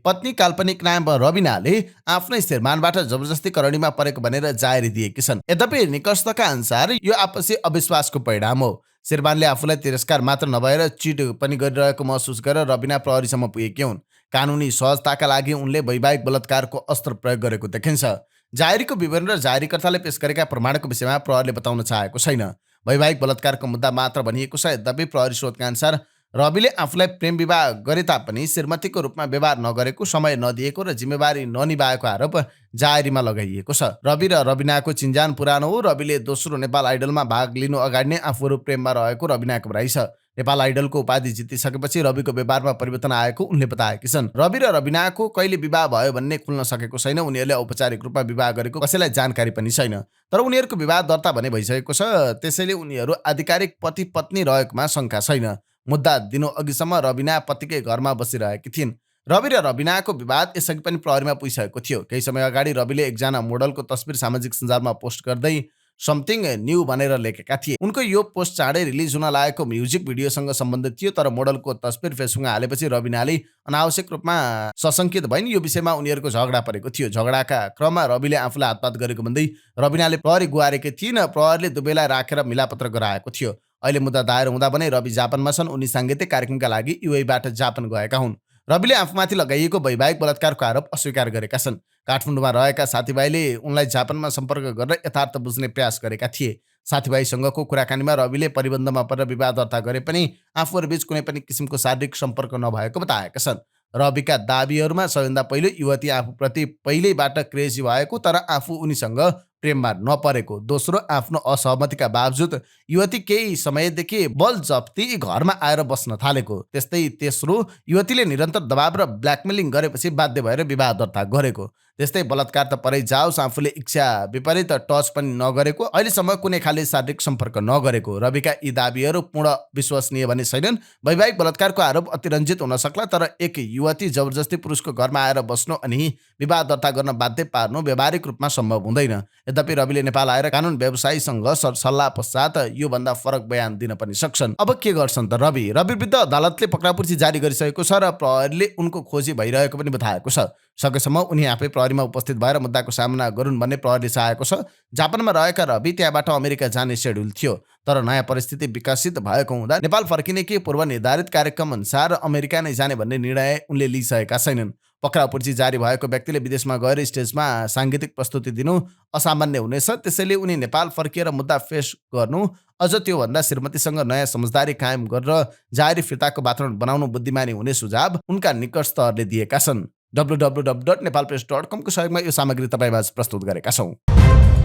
पत्नी काल्पनिक नाम रविनाले आफ्नै श्रीमानबाट जबरजस्ती करणीमा परेको भनेर जाहेरी दिएकी छन्। यद्यपि निकटस्थका अनुसार यो आपसी अविश्वासको परिणाम हो। श्रीमानले आफूलाई तिरस्कार मात्र नभएर चिट पनि गरिरहेको महसुस गरेर रविना प्रहरीसम्म पुगेकी हुन्। कानुनी सहजताका लागि उनले वैवाहिक बलात्कारको अस्त्र प्रयोग गरेको देखिन्छ। जाहेरीको विवरण र जाहेरीकर्ताले पेश गरेका प्रमाणको विषयमा प्रहरीले बताउन चाहेको छैन। वैवाहिक बलात्कारको मुद्दा मात्र भनिएको छ। यद्यपि प्रहरी स्रोतका अनुसार रविले आफूलाई प्रेम विवाह गरे तापनि श्रीमतीको रूपमा व्यवहार नगरेको, समय नदिएको र जिम्मेवारी ननिभाएको आरोप जाहेरीमा लगाइएको छ। रवि र रविनाको चिन्जान पुरानो हो। रविले दोस्रो नेपाल आइडलमा भाग लिनु अगाडि नै आफूहरू प्रेममा रहेको रविनाको भनाइ छ। नेपाल आइडलको उपाधि जितिसकेपछि रविको व्यवहारमा परिवर्तन आएको उनले बताएकी छन्। रवि र रविनाको कहिले विवाह भयो भन्ने खुल्न सकेको छैन। उनीहरूले औपचारिक रूपमा विवाह गरेको कसैलाई जानकारी पनि छैन। तर उनीहरूको विवाह दर्ता भने भइसकेको छ। त्यसैले उनीहरू आधिकारिक पति पत्नी रहेकोमा शङ्का छैन। मुद्दा दिनु अघिसम्म रविना पतिकै घरमा बसिरहेकी थिइन्। रवि र रविनाको विवाद यसअघि पनि प्रहरीमा पुगिसकेको थियो। केही समय अगाडि रविले एकजना मोडलको तस्बिर सामाजिक सञ्जालमा पोस्ट गर्दै समथिङ न्यू भनेर लेखेका थिए। उनको यो पोस्ट चाँडै रिलिज हुन लागेको म्युजिक भिडियोसँग सम्बन्धित थियो, तर मोडलको तस्बिर फेसबुकमा हालेपछि रबिनाले अनावश्यक रूपमा सशङ्कित भइन्। यो विषयमा उनीहरूको झगडा परेको थियो। झगडाका क्रममा रविले आफूलाई हातपात गरेको भन्दै रबिनाले प्रहरी गुहारेकी थिइन्। प्रहरीले दुवैलाई राखेर मिलापत्र गराएको थियो। अहिले मुद्दा दायर हुँदा पनि रवि जापानमा छन्। उनी साङ्गीतिक कार्यक्रमका लागि युएबाट जापान गएका हुन्। रविले आफूमाथि लगाइएको वैवाहिक बलात्कारको आरोप अस्वीकार गरेका छन्। काठमाडौँमा रहेका साथीभाइले उनलाई जापानमा सम्पर्क गरेर यथार्थ बुझ्ने प्रयास गरेका थिए। साथीभाइसँगको कुराकानीमा रविले परिबन्धमा परेर विवाद दर्ता गरे पनि आफूहरूबीच कुनै पनि किसिमको शारीरिक सम्पर्क नभएको बताएका छन्। रविका दाबीहरूमा सबैभन्दा पहिलो युवती आफूप्रति पहिल्यैबाट क्रेजी भएको तर आफू उनीसँग प्रेममा नपरेको, दोस्रो आफ्नो असहमतिका बावजुद युवती केही समयदेखि बल जप्ती घरमा आएर बस्न थालेको, त्यस्तै तेस्रो युवतीले निरन्तर दबाव र ब्ल्याकमेलिङ गरेपछि बाध्य भएर विवाह दर्ता गरेको, त्यस्तै बलात्कार त परै जाओस् आफूले इच्छा विपरीत टच पनि नगरेको, अहिलेसम्म कुनै खाले शारीरिक सम्पर्क नगरेको। रविका यी दाबीहरू पूर्ण विश्वसनीय भने छैनन्। वैवाहिक बलात्कारको आरोप अतिरञ्जित हुन सक्ला, तर एक युवती जबरजस्ती पुरुषको घरमा आएर बस्नु अनि विवाह दर्ता गर्न बाध्य पार्नु व्यावहारिक रूपमा सम्भव हुँदैन। यद्यपि रविले नेपाल आएर कानुन व्यवसायीसँग सल्लाह पश्चात योभन्दा फरक बयान दिन पनि सक्छन्। अब के गर्छन् त रवि? रवि विरुद्ध अदालतले पक्राउपर्ची जारी गरिसकेको छ र प्रहरीले उनको खोजी भइरहेको पनि बताएको छ। सकेसम्म उनी आफै प्रहरीमा उपस्थित भएर मुद्दाको सामना गरून् भन्ने प्रहरीले चाहेको छ। जापानमा रहेका रवि त्यहाँबाट अमेरिका जाने सेड्युल थियो, तर नयाँ परिस्थिति विकसित भएको हुँदा नेपाल फर्किने के पूर्व निर्धारित कार्यक्रम अनुसार अमेरिका नै जाने भन्ने निर्णय उनले लिइसकेका छैनन्। पक्राउपर्ची जारी भएको व्यक्तिले विदेशमा गएर स्टेजमा साङ्गीतिक प्रस्तुति दिनु असामान्य हुनेछ, त्यसैले उनी नेपाल फर्किएर मुद्दा फेस गर्नु, अझ त्योभन्दा श्रीमतीसँग नयाँ समझदारी कायम गरेर जारी फिर्ताको वातावरण बनाउनु बुद्धिमानी हुने सुझाव उनका निकटस्थहरूले दिएका छन्। www.nepalpress.com को सहयोगमा यो सामग्री तपाईँमाझ प्रस्तुत गरेका छौँ।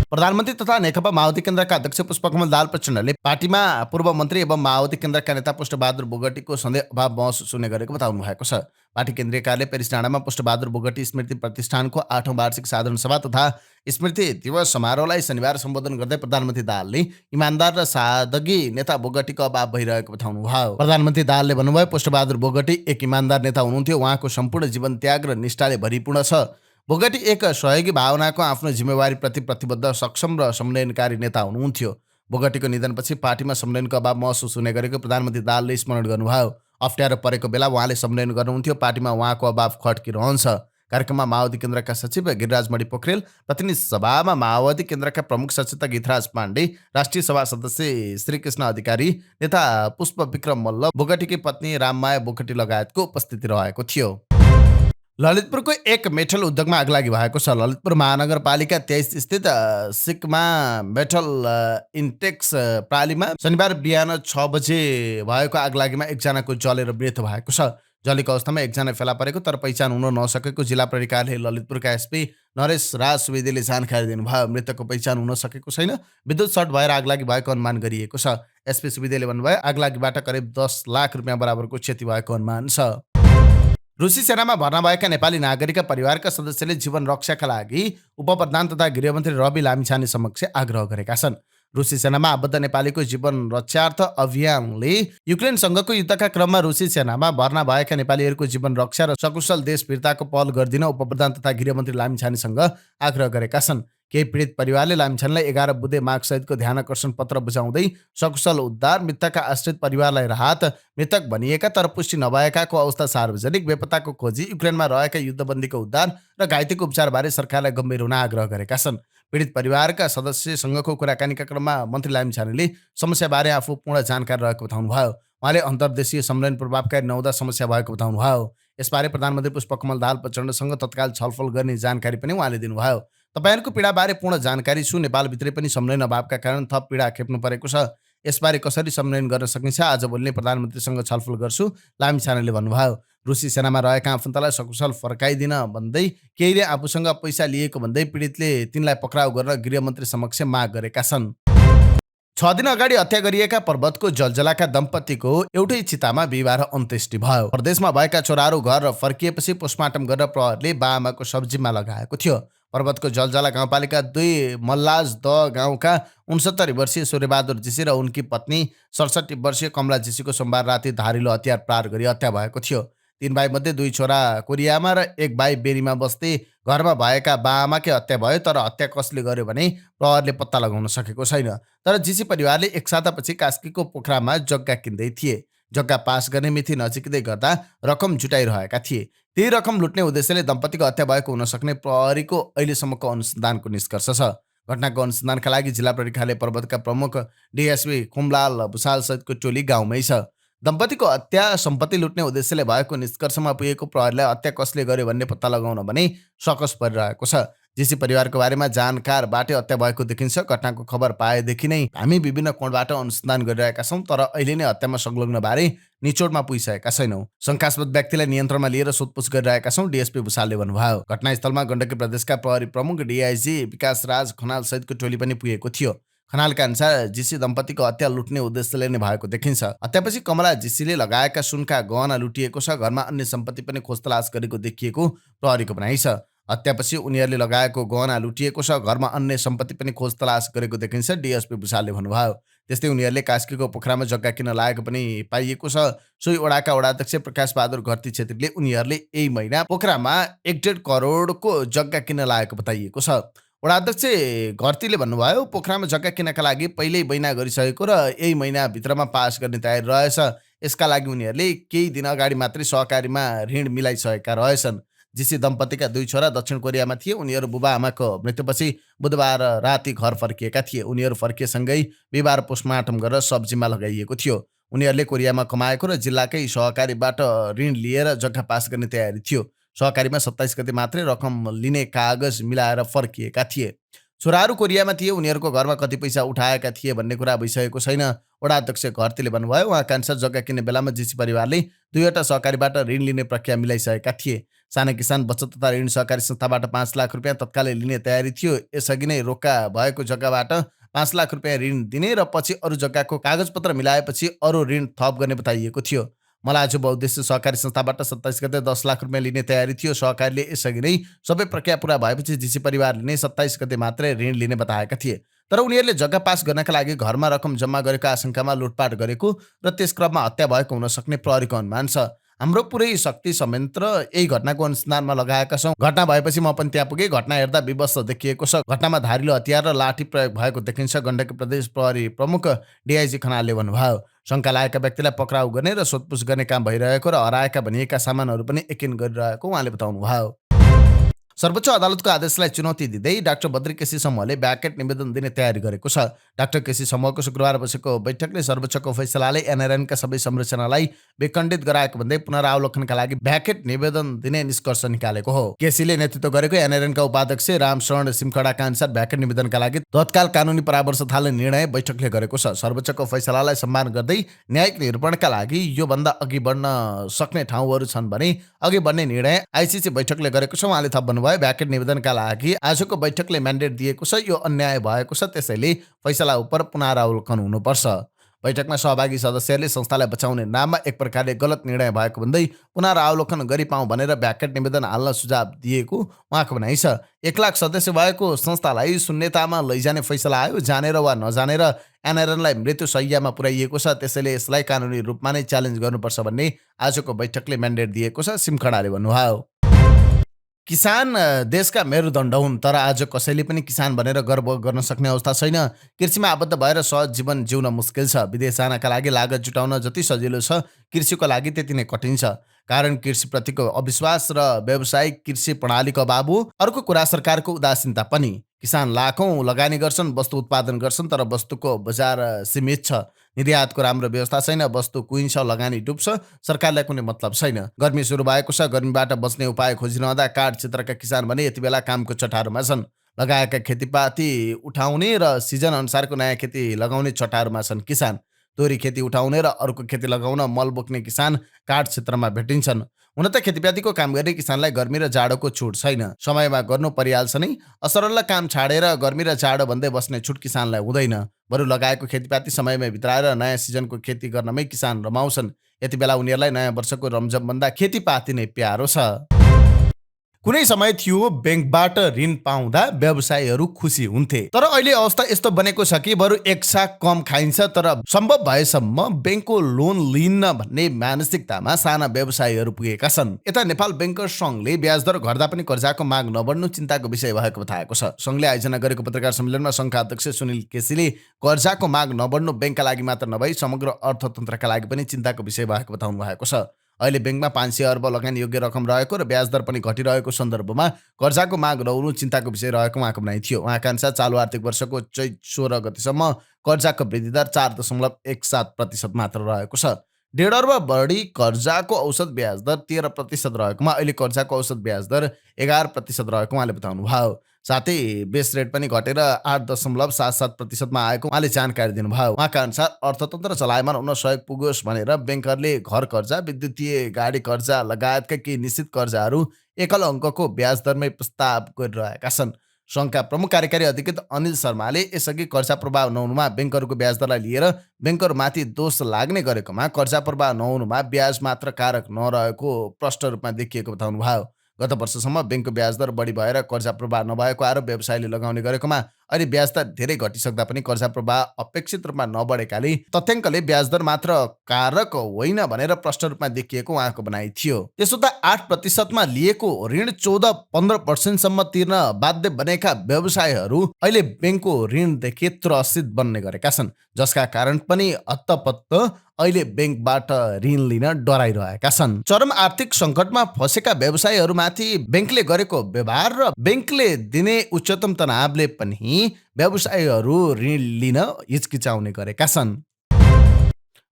प्रधानमन्त्री तथा नेकपा माओवादी केन्द्रका अध्यक्ष पुष्पकमल दाहाल प्रचण्डले पार्टीमा पूर्व मन्त्री एवं माओवादी केन्द्रका नेता पुष्पबहादुर बोगटीको सधैँ अभाव महसुस हुने गरेको बताउनु भएको छ। पार्टी केन्द्रीय कार्यालय पेरिस डाँडामा पुष्पबहादुर बोगटी स्मृति प्रतिष्ठानको 8औं वार्षिक साधारण सभा तथा स्मृति दिवस समारोहलाई शनिबार सम्बोधन गर्दै प्रधानमन्त्री दाहालले इमान्दार र सादगी नेता बोगटीको अभाव भइरहेको बताउनु भयो। प्रधानमन्त्री दाहालले भन्नुभयो, पुष्पबहादुर बोगटी एक इमान्दार नेता हुनुहुन्थ्यो। उहाँको सम्पूर्ण जीवन त्याग र निष्ठाले भरिपूर्ण छ। बोगटी एक सहयोगी भावनाको आफ्नो जिम्मेवारीप्रति प्रतिबद्ध, सक्षम र संलयनकारी नेता हुनुहुन्थ्यो। बोगटीको निधनपछि पार्टीमा संलयनको अभाव महसुस हुने गरेको प्रधानमन्त्री दाहालले स्मरण गर्नुभयो। अप्ठ्यारो परेको बेला उहाँले संलयन गर्नुहुन्थ्यो, पार्टीमा उहाँको अभाव खड्किरहन्छ। कार्यक्रममा माओवादी केन्द्रका सचिव गिरिराजमणि पोखरेल, प्रतिनिधि सभामा माओवादी केन्द्रका प्रमुख सचेतक हितराज पाण्डे, राष्ट्रिय सभा सदस्य श्रीकृष्ण अधिकारी, नेता पुष्प विक्रम मल्ल, बोगटीकी पत्नी राममाया बोगटी लगायतको उपस्थिति रहेको थियो। ललितपुरको एक मेटल उद्योगमा आगलागी भएको छ। ललितपुर महानगरपालिका 23 स्थित सिक्मा मेटल इन्टेक्स प्रालीमा शनिबार बिहान 6 बजे भएको आगलागीमा एकजनाको जलेर मृत्यु भएको छ। जलेको अवस्थामा एकजना फेला परेको तर पहिचान हुन नसकेको जिल्ला प्रहरी कार्यालय ललितपुरका एसपी नरेश राज सुवेदीले जानकारी दिनुभयो। मृतकको पहिचान हुन सकेको छैन। विद्युत सर्ट भएर आगलागी भएको अनुमान गरिएको छ। एसपी सुवेदीले भन्नुभयो, आगलागीबाट करिब 10 लाख रुपियाँ बराबरको क्षति भएको अनुमान छ। रुसी सेनामा भर्ना भएका नेपाली नागरिकका परिवारका सदस्यले जीवन रक्षाका लागि उपप्रधान तथा गृहमन्त्री रवि लामिछाने समक्ष आग्रह गरेका छन्। रुसी सेनामा आबद्ध नेपालीको जीवन रक्षार्थ अभियानले युक्रेनसँगको युद्धका क्रममा रुसी सेनामा भर्ना भएका नेपालीहरूको जीवन रक्षा र सकुशल देश फिर्ताको पहल गरिदिन उपप्रधान तथा गृहमन्त्री लामिछानेसँग आग्रह गरेका छन्। केही पीडित परिवारले लामिछानेलाई 11 बुँदे मागसहितको ध्यानकर्षण पत्र बुझाउँदै सकुशल उद्धार, मृतकका आश्रित परिवारलाई राहत, मृतक भनिएका तर पुष्टि नभएकाको अवस्था सार्वजनिक, बेपत्ताको खोजी, युक्रेनमा रहेका युद्धबन्दीको उद्धार र घाइतेको उपचारबारे सरकारलाई गम्भीर हुन आग्रह गरेका छन्। पीडित परिवारका सदस्यसँगको कुराकानीका क्रममा मन्त्री लामिछानेले समस्याबारे आफू पूर्ण जानकारी रहेको बताउनुभयो। उहाँले अन्तर्देशीय संलयन प्रभावकारी नहुँदा समस्या भएको बताउनुभयो। यसबारे प्रधानमन्त्री पुष्पकमल दाहाल प्रचण्डसँग तत्काल छलफल गर्ने जानकारी पनि उहाँले दिनुभयो। तपाईहरूको पीडाबारे पूर्ण जानकारी छु। नेपालभित्रै पनि संलयन अभावका कारण थप पीडा खेप्नु परेको छ। यसबारे कसरी संलयन गर्न सकिन्छ आज भोलि नै प्रधानमन्त्रीसँग छलफल गर्छु, लामिछानेले भन्नुभयो। रुसी सेनामा रहेका आफन्तलाई सकुशल फर्काइदिन भन्दै केहीले आफूसँग पैसा लिएको भन्दै पीडितले तिनलाई पक्राउ गरेर गृहमन्त्री समक्ष माग गरेका छन्। 6 दिन अगाडि हत्या गरिएका पर्वतको जलजलाका दम्पतिको एउटै चितामा बिहिबार अन्त्येष्टि भयो। प्रदेशमा भएका छोराहरू घर फर्किएपछि पोस्टमार्टम गरेर प्रहरीले बाआमाको शव लगाएको थियो। पर्वतको जलजला गाउँपालिका 2 मल्लाज द गाउँका 69 वर्षीय सूर्यबहादुर जीसी र उनकी पत्नी 67 वर्षीय कमला जीसीको सोमबार राति धारिलो हतियार प्रहार गरी हत्या भएको थियो। तीन भाइ मध्ये दुई छोरा कोरियामा र एक भाइ बेनीमा बस्दै घरमा भएका बाआमाकै हत्या भयो, तर हत्या कसले गर्यो भने प्रहरले पत्ता लगाउन सकेको छैन। तर जीसी परिवारले एक सातापछि कास्कीको पोखरामा जग्गा किन्दै थिए। जग्गा पास गर्ने मिति नजिकै गर्दा रकम जुटाइरहेका थिए। त्यही रकम लुट्ने उद्देश्यले दम्पतिको हत्या भएको हुन सक्ने प्रहरीको अहिलेसम्मको अनुसन्धानको निष्कर्ष छ। घटनाको अनुसन्धानका लागि जिल्ला प्रहरी पर्वतका प्रमुख डिएसपी खुमलाल भुसाल सहितको टोली गाउँमै छ। दम्पतिको हत्या सम्पत्ति लुट्ने उद्देश्यले भएको निष्कर्षमा पुगेको प्रहरीलाई हत्या कसले गर्यो भन्ने पत्ता लगाउन भने सकस परिरहेको छ। जीसी परिवारको बारेमा जानकारबाटै हत्या भएको देखिन्छ। घटनाको खबर पाएदेखि नै हामी विभिन्न कोणबाट अनुसन्धान गरिरहेका छौँ, तर अहिले नै हत्यामा संलग्न बारे निचोडमा पुगिसकेका छैनौँ। शङ्कास्पद व्यक्तिलाई नियन्त्रणमा लिएर सोधपुछ गरिरहेका छौँ, डिएसपी भुसालले भन्नुभयो। घटनास्थलमा गण्डकी प्रदेशका प्रहरी प्रमुख डिआइजी विकास राज खनाल सहितको टोली पनि पुगेको थियो। खनालका अनुसार जीसी दम्पतिको हत्या लुट्ने उद्देश्यले नै भएको देखिन्छ। हत्यापछि कमला जीसीले लगाएका सुनका गहना लुटिएको छ। घरमा अन्य सम्पत्ति पनि खोजतलास गरेको देखिएको प्रहरीको भनाइ छ। हत्यापछि उनीहरूले लगाएको गहना लुटिएको छ। घरमा अन्य सम्पत्ति पनि खोजतलास गरेको देखिन्छ, डिएसपी भुसालले भन्नुभयो। त्यस्तै उनीहरूले कास्कीको पोखरामा जग्गा किन्न लागेको पनि पाइएको छ। सोही वडाका वडाध्यक्ष प्रकाश बहादुर घरती छेत्रीले उनीहरूले यही महिना पोखरामा 1.5 करोडको जग्गा किन्न लागेको बताइएको छ। वडाध्यक्ष घरतीले भन्नुभयो, पोखरामा जग्गा किन्नका लागि पहिल्यै बैना गरिसकेको र यही महिनाभित्रमा पास गर्ने तयारी रहेछ। यसका लागि उनीहरूले केही दिन अगाडि मात्रै सहकारीमा ऋण मिलाइसकेका रहेछन्। जीसी दम्पतिका दुई छोरा दक्षिण कोरियामा थिए। उनीहरू बुबा आमाको मृत्युपछि बुधबार राति घर फर्किएका थिए। उनीहरू फर्किएसँगै बिहिबार पोस्टमार्टम गरेर सब्जीमा लगाइएको थियो। उनीहरूले कोरियामा कमाएको र जिल्लाकै सहकारीबाट ऋण लिएर जग्गा पास गर्ने तयारी थियो। सहकारीमा 27 गते मात्रै रकम लिने कागज मिलाएर फर्किएका थिए। छोराहरू कोरियामा थिए। उनीहरूको घरमा कति पैसा उठाएका थिए भन्ने कुरा भइसकेको छैन। वडाध्यक्ष घरतीले भन्नुभयो, उहाँका अनुसार जग्गा किन्ने बेलामा जीसी परिवारले 2वटा सहकारीबाट ऋण लिने प्रक्रिया मिलाइसकेका थिए। साना किसान बचत तथा ऋण सहकारी संस्थाबाट 5 लाख रुपियाँ तत्कालै लिने तयारी थियो। यसअघि नै रोक्का भएको जग्गाबाट 5 लाख रुपियाँ ऋण दिने र पछि अरू जग्गाको कागजपत्र मिलाएपछि अरू ऋण थप गर्ने बताइएको थियो। मलाजु बहुद्देश्य सहकारी संस्थाबाट 27 गते 10 लाख रुपियाँ लिने तयारी थियो। सहकारीले यसअघि नै सबै प्रक्रिया पुरा भएपछि जीसी परिवारले नै 27 गते मात्रै ऋण लिने बताएका थिए। तर उनीहरूले जग्गा पास गर्नका लागि घरमा रकम जम्मा गरेको आशंकामा लुटपाट गरेको र त्यस क्रममा हत्या भएको हुन सक्ने प्रहरीको अनुमान छ। हाम्रो पुरै शक्ति संयन्त्र यही घटनाको अनुसन्धानमा लगाएका छौँ। घटना भएपछि म पनि त्यहाँ पुगेँ। घटना हेर्दा विवश देखिएको छ। घटनामा धारिलो हतियार र लाठी प्रयोग भएको देखिन्छ, गण्डकी प्रदेश प्रहरी प्रमुख डिआइजी खनालले भन्नुभयो। शङ्का लागेका व्यक्तिलाई पक्राउ गर्ने र सोधपुछ गर्ने काम भइरहेको र हराएका भनिएका सामानहरू पनि यकिन गरिरहेको उहाँले बताउनुभयो। सर्वोच्च अदालतको आदेशलाई चुनौती दिँदै डाक्टर बद्री केसी समूहले ब्याकेट निवेदन दिने तयारी गरेको छ। डाक्टर केसी समूहको शुक्रबार बसेको बैठकले सर्वोच्चको फैसलाले एनआरएनका सबै संरचनालाई विखण्डित गराएको भन्दै पुनरावलोकनका लागि ब्याकेट निवेदन दिने निष्कर्ष निकालेको हो। केसीले नेतृत्व गरेको एनआरएनका उपाध्यक्ष रामशरण सिमखडाका अनुसार ब्याकेट निवेदनका लागि तत्काल कानुनी परामर्श थाल्ने निर्णय बैठकले गरेको छ। सर्वोच्चको फैसलालाई सम्मान गर्दै न्यायिक निरूपणका लागि योभन्दा अघि बढ्न सक्ने ठाउँहरू छन् भने अघि बढ्ने निर्णय आइसिसी बैठकले गरेको छ। उहाँले थप भन्नुभयो, ब्याकेट निवेदनका लागि आजको बैठकले म्यान्डेट दिएको छ। यो अन्याय भएको छ, त्यसैले फैसला उप पुनरावलोकन हुनुपर्छ। बैठकमा सहभागी सदस्यहरूले संस्थालाई बचाउने नाममा एक प्रकारले गलत निर्णय भएको भन्दै पुनरावलोकन गरी पाऊँ भनेर ब्याकेट निवेदन हाल्न सुझाव दिएको उहाँको भनाइ छ। 1 लाख सदस्य भएको संस्थालाई शून्यतामा लैजाने फैसला आयो। जानेर वा नजानेर एनआरएनलाई मृत्यु शय्यामा पुर्याइएको छ, त्यसैले यसलाई कानुनी रूपमा नै च्यालेन्ज गर्नुपर्छ भन्ने आजको बैठकले म्यान्डेट दिएको छ, सिमखडाले भन्नुभयो। किसान देशका मेरुदण्ड हुन्, तर आज कसैले पनि किसान भनेर गर्व गर्न सक्ने अवस्था छैन। कृषिमा आबद्ध भएर सहज जीवन जिउन मुस्किल छ। विदेश जानका लागि लागत जुटाउन जति सजिलो छ, कृषिको लागि त्यति नै कठिन छ। कारण कृषिप्रतिको अविश्वास र व्यावसायिक कृषि प्रणालीको अभाव हो। अर्को कुरा सरकारको उदासीनता पनि। किसान लाखौँ लगानी गर्छन्, वस्तु उत्पादन गर्छन्, तर वस्तुको बजार सीमित छ। निर्यातको राम्रो व्यवस्था छैन। वस्तु कुहिन्छ, लगानी डुब्छ, सरकारलाई कुनै मतलब छैन। गर्मी सुरु भएको छ। गर्मीबाट बच्ने उपाय खोजिरहँदा काठ क्षेत्रका किसान भने यति बेला कामको चटारमा छन्। लगाएका खेतीपाती उठाउने र सिजन अनुसारको नयाँ खेती लगाउने चटारमा छन् किसान। तोरी खेती उठाउने र अर्को खेती लगाउन मल बोक्ने किसान काठ क्षेत्रमा भेटिन्छन्। हुन त खेतीपातीको काम गर्ने किसानलाई गर्मी र जाडोको छुट छैन। समयमा गर्नु परिहाल्छ नै। असरल काम छाडेर गर्मी र जाडो भन्दै बस्ने छुट किसानलाई हुँदैन। बरु लगाएको खेतीपाती समयमै भित्राएर नयाँ सिजनको खेती गर्नमै किसान रमाउँछन्। यति बेला उनीहरूलाई नयाँ वर्षको रमझमभन्दा खेतीपाती नै प्यारो छ। कुनै समय थियो ब्याङ्कबाट ऋण पाउँदा व्यवसायीहरू खुसी हुन्थे, तर अहिले अवस्था यस्तो बनेको छ कि बरु एक साग कम खाइन्छ, तर सम्भव भएसम्म ब्याङ्कको लोन लिन्न भन्ने मानसिकतामा साना व्यवसायीहरू पुगेका छन्। यता नेपाल ब्याङ्कर्स सङ्घले ब्याज दर घट्दा पनि कर्जाको माग नबढ्नु चिन्ताको विषय भएको बताएको छ। सङ्घले आयोजना गरेको पत्रकार सम्मेलनमा सङ्घका अध्यक्ष सुनिल केसीले कर्जाको माग नबढ्नु ब्याङ्कका लागि मात्र नभई समग्र अर्थतन्त्रका लागि पनि चिन्ताको विषय भएको बताउनु भएको छ। अहिले ब्याङ्कमा 500 अर्ब लगानी योग्य रकम रहेको र ब्याज दर पनि घटिरहेको सन्दर्भमा कर्जाको माग नहुनु चिन्ताको विषय रहेको उहाँको भनाइ थियो। उहाँका अनुसार चालु आर्थिक वर्षको चैत 16 गतेसम्म कर्जाको वृद्धि दर 4.17% मात्र रहेको छ। 1.5 अर्ब बढी कर्जाको औसत ब्याज दर 13% रहेकोमा अहिले कर्जाको औसत ब्याज दर 11% रहेको उहाँले बताउनु भयो। साथै बेस रेट पनि घटेर 8.77%मा आएको उहाँले जानकारी दिनुभयो। उहाँका अनुसार अर्थतन्त्र चलायमान हुन सहयोग पुगोस् भनेर ब्याङ्करले घर कर्जा, विद्युतीय गाडी कर्जा लगायतका केही निश्चित कर्जाहरू एकल अङ्कको ब्याज दरमै प्रस्ताव गरिरहेका छन्। सङ्घका प्रमुख कार्यकारी अधिकृत अनिल शर्माले यसअघि कर्जा प्रवाह नहुनुमा ब्याङ्करको ब्याज दरलाई लिएर ब्याङ्करमाथि दोष लाग्ने गरेकोमा कर्जा प्रवाह नहुनुमा ब्याज मात्र कारक नरहेको प्रष्ट रूपमा देखिएको बताउनु भयो। गत वर्षसम्म ब्याङ्कको ब्याज दर बढी भएर कर्जा प्रवाह नभएको आरोप व्यवसायले लगाउने गरेकोमा अहिले ब्याज दर धेरै घटिसक्दा पनि कर्जा प्रवाह अपेक्षित रूपमा नबढेकाले तथ्याङ्कले ब्याज दर मात्र कारक होइन भनेर प्रष्ट रूपमा देखिएको उहाँको भनाइ थियो। त्यसो त 8%मा लिएको ऋण 14-15%सम्म तिर्न बाध्य बनेका व्यवसायहरू अहिले ब्याङ्कको ऋणदेखि त्रसित बन्ने गरेका छन्, जसका कारण पनि हत्तपत्त अहिले ब्याङ्कबाट ऋण लिन डराइरहेका छन्। चरम आर्थिक सङ्कटमा फँसेका व्यवसायीहरूमाथि ब्याङ्कले गरेको व्यवहार र ब्याङ्कले दिने उच्चतम तनावले पनि व्यवसायीहरू ऋण लिन हिचकिचाउने गरेका छन्।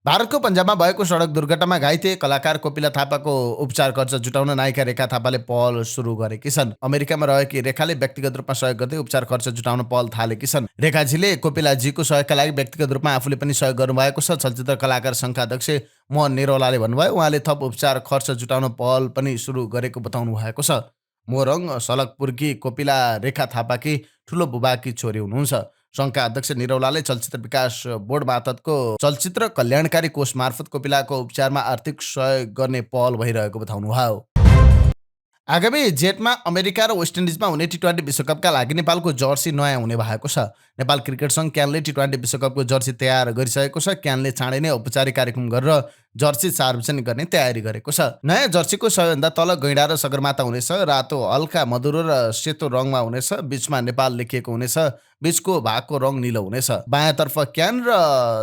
भारतको पन्जाबमा भएको सडक दुर्घटनामा घाइते कलाकार कोपिला थापाको उपचार खर्च जुटाउन नायिका रेखा थापाले पहल सुरु गरेकी छन्। अमेरिकामा रहेकी रेखाले व्यक्तिगत रूपमा सहयोग गर्दै उपचार खर्च जुटाउन पहल थालेकी छन्। रेखाजीले कोपिलाजीको सहयोगका लागि व्यक्तिगत रूपमा आफूले पनि सहयोग गर्नुभएको छ। चलचित्र कलाकार सङ्घका अध्यक्ष मोहन निरौलाले भन्नुभयो। उहाँले थप उपचार खर्च जुटाउन पहल पनि सुरु गरेको बताउनु भएको छ। मोरङ सलकपुरकी कोपिला रेखा थापाकी ठुलो बुबाकी छोरी हुनुहुन्छ। सङ्घका अध्यक्ष निरौलाले चलचित्र विकास बोर्ड मार्फतको चलचित्र कल्याणकारी कोष मार्फत कोपिलाको उपचारमा आर्थिक सहयोग गर्ने पहल भइरहेको बताउनुभयो। आगामी जेठमा अमेरिका र वेस्ट इन्डिजमा हुने टी20 विश्वकपका लागि नेपालको जर्सी नयाँ हुने भएको छ। नेपाल क्रिकेट सङ्घ क्यानले टी20 विश्वकपको जर्सी तयार गरिसकेको छ। क्यानले चाँडै नै औपचारिक कार्यक्रम गरेर जर्सी सार्वजनिक गर्ने तयारी गरेको छ। नयाँ जर्सीको सबैभन्दा तल गैँडा र सगरमाथा हुनेछ। रातो हल्का मधुरो र सेतो रङमा हुनेछ। बीचमा नेपाल लेखिएको हुनेछ। बीचको भागको रङ निलो हुनेछ। बायाँतर्फ क्यान र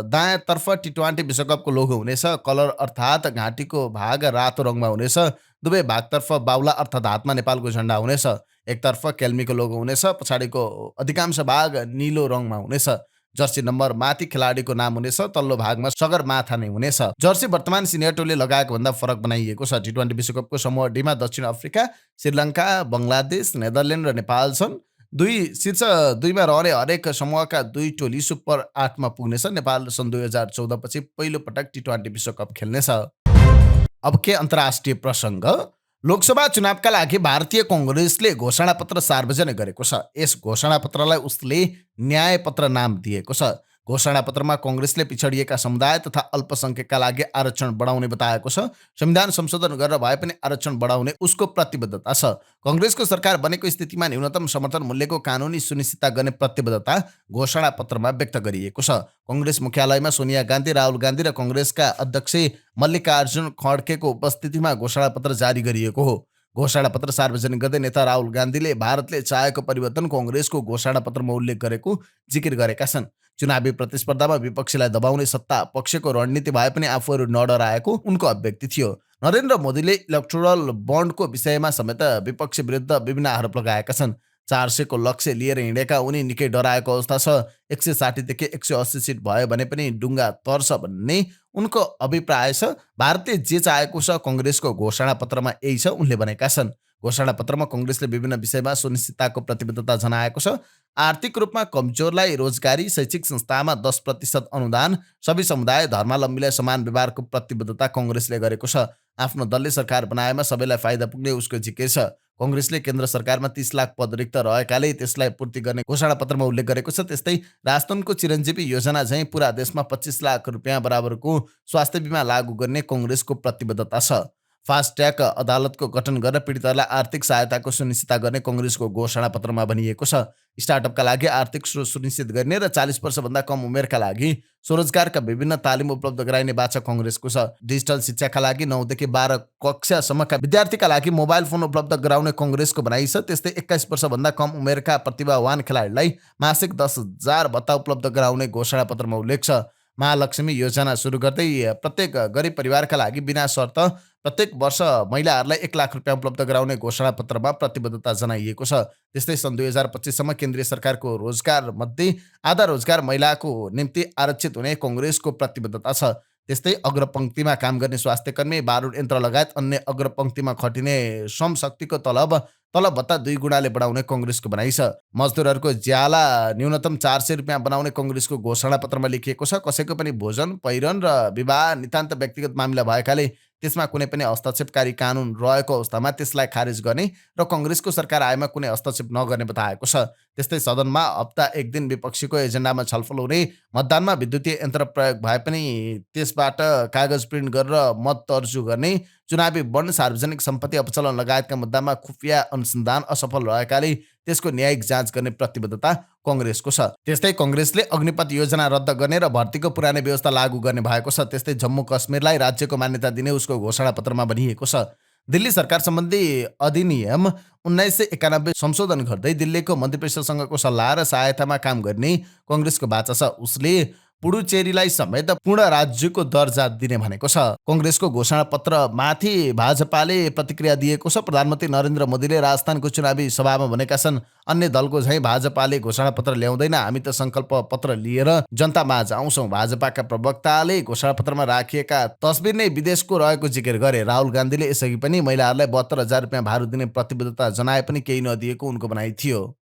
दायाँतर्फ टी20 विश्वकपको लोगो हुनेछ। कलर अर्थात् घाँटीको भाग रातो रङमा हुनेछ। दुवै भागतर्फ बाउला अर्थात् हातमा नेपालको झन्डा हुनेछ। एकतर्फ केल्मीको लोगो हुनेछ। पछाडिको अधिकांश भाग निलो रङमा हुनेछ। जर्सी नम्बर माथि खेलाडीको नाम हुनेछ। तल्लो भागमा सगरमाथा नै हुनेछ। जर्सी वर्तमान सिनियर टोलले लगाएको भन्दा फरक बनाइएको छ। टी20 विश्वकपको समूह डीमा दक्षिण अफ्रिका, श्रीलङ्का, बङ्गलादेश, नेदरल्यान्ड र नेपाल छन्। शीर्ष 2मा रहने हरेक समूहका 2 टोली सुपर 8मा पुग्नेछ। नेपाल सन् 2014 पछि पहिलो पटक टी20 विश्वकप खेल्नेछ। अब के अन्तर्राष्ट्रिय प्रसङ्ग। लोकसभा चुनावका लागि भारतीय कङ्ग्रेसले घोषणापत्र सार्वजनिक गरेको छ। यस घोषणापत्रलाई उसले न्यायपत्र नाम दिएको छ। घोषणापत्रमा कङ्ग्रेसले पिछडिएका समुदाय तथा अल्पसङ्ख्यकका लागि आरक्षण बढाउने बताएको छ। संविधान संशोधन गरेर भए पनि आरक्षण बढाउने उसको प्रतिबद्धता छ। कङ्ग्रेसको सरकार बनेको स्थितिमा न्यूनतम समर्थन मूल्यको कानुनी सुनिश्चितता गर्ने प्रतिबद्धता घोषणापत्रमा व्यक्त गरिएको छ। कङ्ग्रेस मुख्यालयमा सोनिया गान्धी, राहुल गान्धी र कङ्ग्रेसका अध्यक्ष मल्लिकार्जुन खड्गेको उपस्थितिमा घोषणापत्र जारी गरिएको हो। घोषणापत्र सार्वजनिक गर्दै नेता राहुल गान्धीले भारतले चाहेको परिवर्तन कङ्ग्रेसको घोषणापत्रमा उल्लेख गरेको जिकिर गरेका छन्। चुनावी प्रतिस्पर्धामा विपक्षीलाई दबाउने सत्ता पक्षको रणनीति भए पनि आफूहरू नडराएको उनको अभिव्यक्ति थियो। नरेन्द्र मोदीले इलेक्टोरल बन्डको विषयमा समेत विपक्ष विरुद्ध विभिन्न आरोप लगाएका छन्। 400 को लक्ष्य लिएर हिँडेका उनी निकै डराएको अवस्था छ। 160 देखि 180 सिट भयो भने पनि डुङ्गा तर्छ भन्ने उनको अभिप्राय छ। भारतले जे चाहेको छ कङ्ग्रेसको घोषणापत्रमा यही छ उनले भनेका छन्। घोषणापत्रमा कङ्ग्रेसले विभिन्न विषयमा सुनिश्चितताको प्रतिबद्धता जनाएको छ। आर्थिक रूपमा कमजोरलाई रोजगारी, शैक्षिक संस्थामा 10% अनुदान, सबै समुदाय धर्मावलम्बीलाई समान व्यवहारको प्रतिबद्धता कङ्ग्रेसले गरेको छ। आफ्नो दलले सरकार बनाएमा सबैलाई फाइदा पुग्ने उसको जिकिर छ। कङ्ग्रेसले केन्द्र सरकारमा 30 लाख पद रिक्त रहेकाले त्यसलाई पूर्ति गर्ने घोषणापत्रमा उल्लेख गरेको छ। त्यस्तै राजस्थानको चिरञ्जीवी योजना झैँ पुरा देशमा 25 लाख रुपियाँ बराबरको स्वास्थ्य बिमा लागू गर्ने कङ्ग्रेसको प्रतिबद्धता छ। फास्ट ट्र्याक अदालतको गठन गरेर पीडितहरूलाई आर्थिक सहायताको सुनिश्चितता गर्ने कङ्ग्रेसको घोषणापत्रमा भनिएको छ। स्टार्टअपका लागि आर्थिक स्रोत सुनिश्चित गर्ने र 40 वर्षभन्दा कम उमेरका लागि स्वरोजगारका विभिन्न तालिम उपलब्ध गराइने बाचा कङ्ग्रेसको छ। डिजिटल शिक्षाका लागि 9 देखि 12 कक्षासम्मका विद्यार्थीका लागि मोबाइल फोन उपलब्ध गराउने कङ्ग्रेसको भनाइ छ। त्यस्तै 21 वर्षभन्दा कम उमेरका प्रतिभावान खेलाडीलाई मासिक 10,000 भत्ता उपलब्ध गराउने घोषणापत्रमा उल्लेख छ। महालक्ष्मी योजना सुरु गर्दै प्रत्येक गरिब परिवारका लागि बिना शर्त प्रत्येक वर्ष महिलाहरूलाई 1 लाख रुपियाँ उपलब्ध गराउने घोषणापत्रमा प्रतिबद्धता जनाइएको छ। त्यस्तै सन् 2025सम्म केन्द्रीय सरकारको रोजगार मध्ये आधा रोजगार महिलाको निम्ति आरक्षित हुने कङ्ग्रेसको प्रतिबद्धता छ। त्यस्तै अग्रपङ्क्तिमा काम गर्ने स्वास्थ्यकर्मी, बारुद यन्त्र लगायत अन्य अग्रपङ्क्तिमा खटिने श्रम शक्तिको तलब भत्ता 2 गुणाले बढाउने कङ्ग्रेसको भनाइ छ। मजदुरहरूको ज्याला न्यूनतम 400 रुपियाँ बनाउने कङ्ग्रेसको घोषणापत्रमा लेखिएको छ। कसैको पनि भोजन, पहिरन र विवाह नितान्त व्यक्तिगत मामिला भएकाले त्यसमा कुनै पनि हस्तक्षेपकारी कानुन रहेको अवस्थामा त्यसलाई खारेज गर्ने र कङ्ग्रेसको सरकार आएमा कुनै हस्तक्षेप नगर्ने बताएको छ। त्यस्तै सदनमा हप्ता 1 दिन विपक्षीको एजेन्डामा छलफल हुने, मतदानमा विद्युतीय यन्त्र प्रयोग भए पनि त्यसबाट कागज प्रिन्ट गरेर मत तर्जु गर्ने, चुनावी बन्ड, सार्वजनिक सम्पत्ति अपचलन लगायतका मुद्दामा खुफिया अनुसन्धान असफल रहेकाले त्यसको न्यायिक जाँच गर्ने प्रतिबद्धता कङ्ग्रेसको छ। त्यस्तै कङ्ग्रेसले अग्निपथ योजना रद्द गर्ने र भर्तीको पुरानै व्यवस्था लागू गर्ने भएको छ। त्यस्तै जम्मू कश्मीरलाई राज्यको मान्यता दिने उसको घोषणापत्रमा भनिएको छ। दिल्ली सरकार सम्बन्धी अधिनियम 1991 संशोधन गर्दै दिल्लीको मन्त्रीपरिषदसँगको सल्लाह र सहायतामा काम गर्ने कङ्ग्रेसको बाचा छ। उसले पुडुचेरीलाई समेत पूर्ण राज्यको दर्जा दिने भनेको छ। कङ्ग्रेसको घोषणापत्रमाथि भाजपाले प्रतिक्रिया दिएको छ। प्रधानमन्त्री नरेन्द्र मोदीले राजस्थानको चुनावी सभामा भनेका छन्, अन्य दलको झैँ भाजपाले घोषणापत्र ल्याउँदैन, हामी त सङ्कल्प पत्र लिएर जनतामाझ आउँछौँ। भाजपाका प्रवक्ताले घोषणापत्रमा राखिएका तस्बिर नै विदेशको रहेको जिकिर गरे। राहुल गान्धीले यसअघि पनि महिलाहरूलाई 72,000 रुपियाँ भारू दिने प्रतिबद्धता जनाए पनि केही नदिएको उनको भनाइ थियो।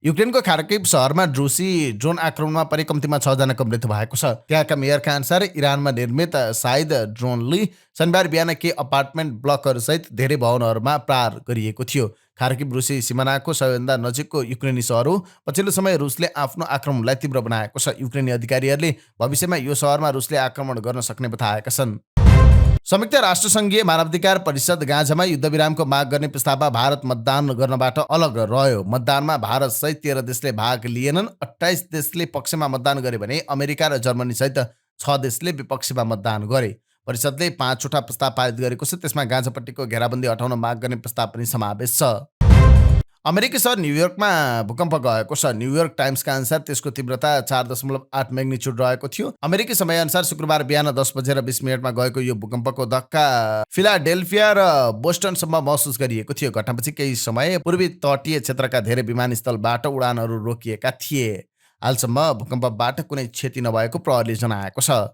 युक्रेनको खार्किभ शहरमा रूसी ड्रोन आक्रमणमा परि कम्तीमा 6 जनाको मृत्यु भएको छ। त्यहाँका मेयरका अनुसार इरानमा निर्मित साइद ड्रोनले शनिबार बिहान केही अपार्टमेन्ट ब्लकहरूसहित धेरै भवनहरूमा प्रहार गरिएको थियो। खार्किभ रुसी सिमानाको सबैभन्दा नजिकको युक्रेनी सहर हो। पछिल्लो समय रुसले आफ्नो आक्रमणलाई तीव्र बनाएको छ। युक्रेनी अधिकारीहरूले भविष्यमा यो सहरमा रुसले आक्रमण गर्न सक्ने बताएका छन्। संयुक्त राष्ट्रसङ्घीय मानवाधिकार परिषद गाजामा युद्धविरामको माग गर्ने प्रस्तावमा भारत मतदान गर्नबाट अलग रह्यो। मतदानमा भारत सहित 13 देशले भाग लिएनन्। 28 देशले पक्षमा मतदान गरे भने अमेरिका र जर्मनी सहित 6 देशले विपक्षमा मतदान गरे। परिषदले 5 वटा प्रस्ताव पारित गरेको छ। त्यसमा गाजापट्टिको घेराबन्दी हटाउन माग गर्ने प्रस्ताव पनि समावेश छ। अमेरिकी सहर न्युयोर्कमा भूकम्प गएको छ। न्युयोर्क टाइम्सका अनुसार त्यसको तीव्रता 4.8 म्याग्निच्युड रहेको थियो। अमेरिकी समयअनुसार शुक्रबार बिहान 10:20 गएको यो भूकम्पको धक्का फिलाडेल्फिया र बोस्टनसम्म महसुस गरिएको थियो। घटनापछि केही समय पूर्वी तटीय क्षेत्रका धेरै विमानस्थलबाट उडानहरू रोकिएका थिए। हालसम्म भूकम्पबाट कुनै क्षति नभएको प्रहरीले जनाएको छ।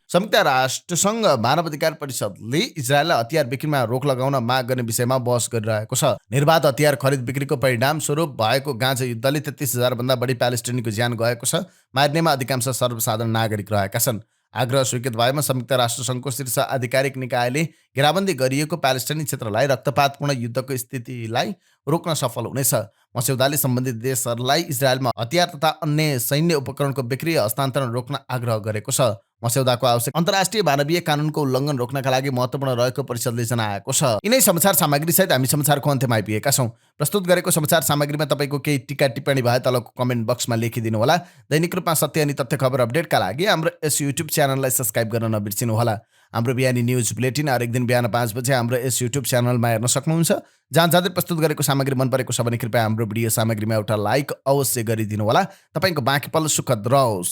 संयुक्त राष्ट्रसङ्घ मानवाधिकार परिषदले इजरायललाई हतियार बिक्रीमा रोक लगाउन माग गर्ने विषयमा बहस गरिरहेको छ। निर्बाध हतियार खरिद बिक्रीको परिणाम स्वरूप भएको गाजा युद्धले 33,000 भन्दा बढी प्यालेस्टिनीको ज्यान गएको छ। मार्नेमा अधिकांश सर्वसाधारण नागरिक रहेका छन्। आग्रह स्वीकृत भएमा संयुक्त राष्ट्रसङ्घको शीर्ष आधिकारिक निकायले घेराबन्दी गरिएको प्यालेस्टाइनी क्षेत्रलाई रक्तपातपूर्ण युद्धको स्थितिलाई रोक्न सफल हुनेछ। मस्यौदाले सम्बन्धित देशहरूलाई इजरायलमा हतियार तथा अन्य सैन्य उपकरणको बिक्री हस्तान्तरण रोक्न आग्रह गरेको छ। मस्यौदाको आवश्यक अन्तर्राष्ट्रिय मानवीय कानुनको उल्लङ्घन रोक्नका लागि महत्त्वपूर्ण रहेको परिषदले जनाएको छ। यिनै समाचार सामग्री सहित हामी समाचारको अन्त्यमा आइपुगेका छौँ। प्रस्तुत गरेको समाचार सामग्रीमा तपाईँको केही टिका टिप्पणी भए तलको कमेन्ट बक्समा लेखिदिनु होला। दैनिक रूपमा सत्य अनि तथ्य खबर अपडेटका लागि हाम्रो यस युट्युब च्यानललाई सब्स्क्राइब गर्न नबिर्सिनु होला। हाम्रो बिहानी न्युज बुलेटिन हरेक दिन बिहान 5 बजे हाम्रो यस युट्युब च्यानलमा हेर्न सक्नुहुन्छ। जहाँ जाँदै प्रस्तुत गरेको सामग्री मन परेको छ भने कृपया हाम्रो भिडियो सामग्रीमा एउटा लाइक अवश्य गरिदिनु होला। तपाईँको बाँकी पल सुखद रहोस्।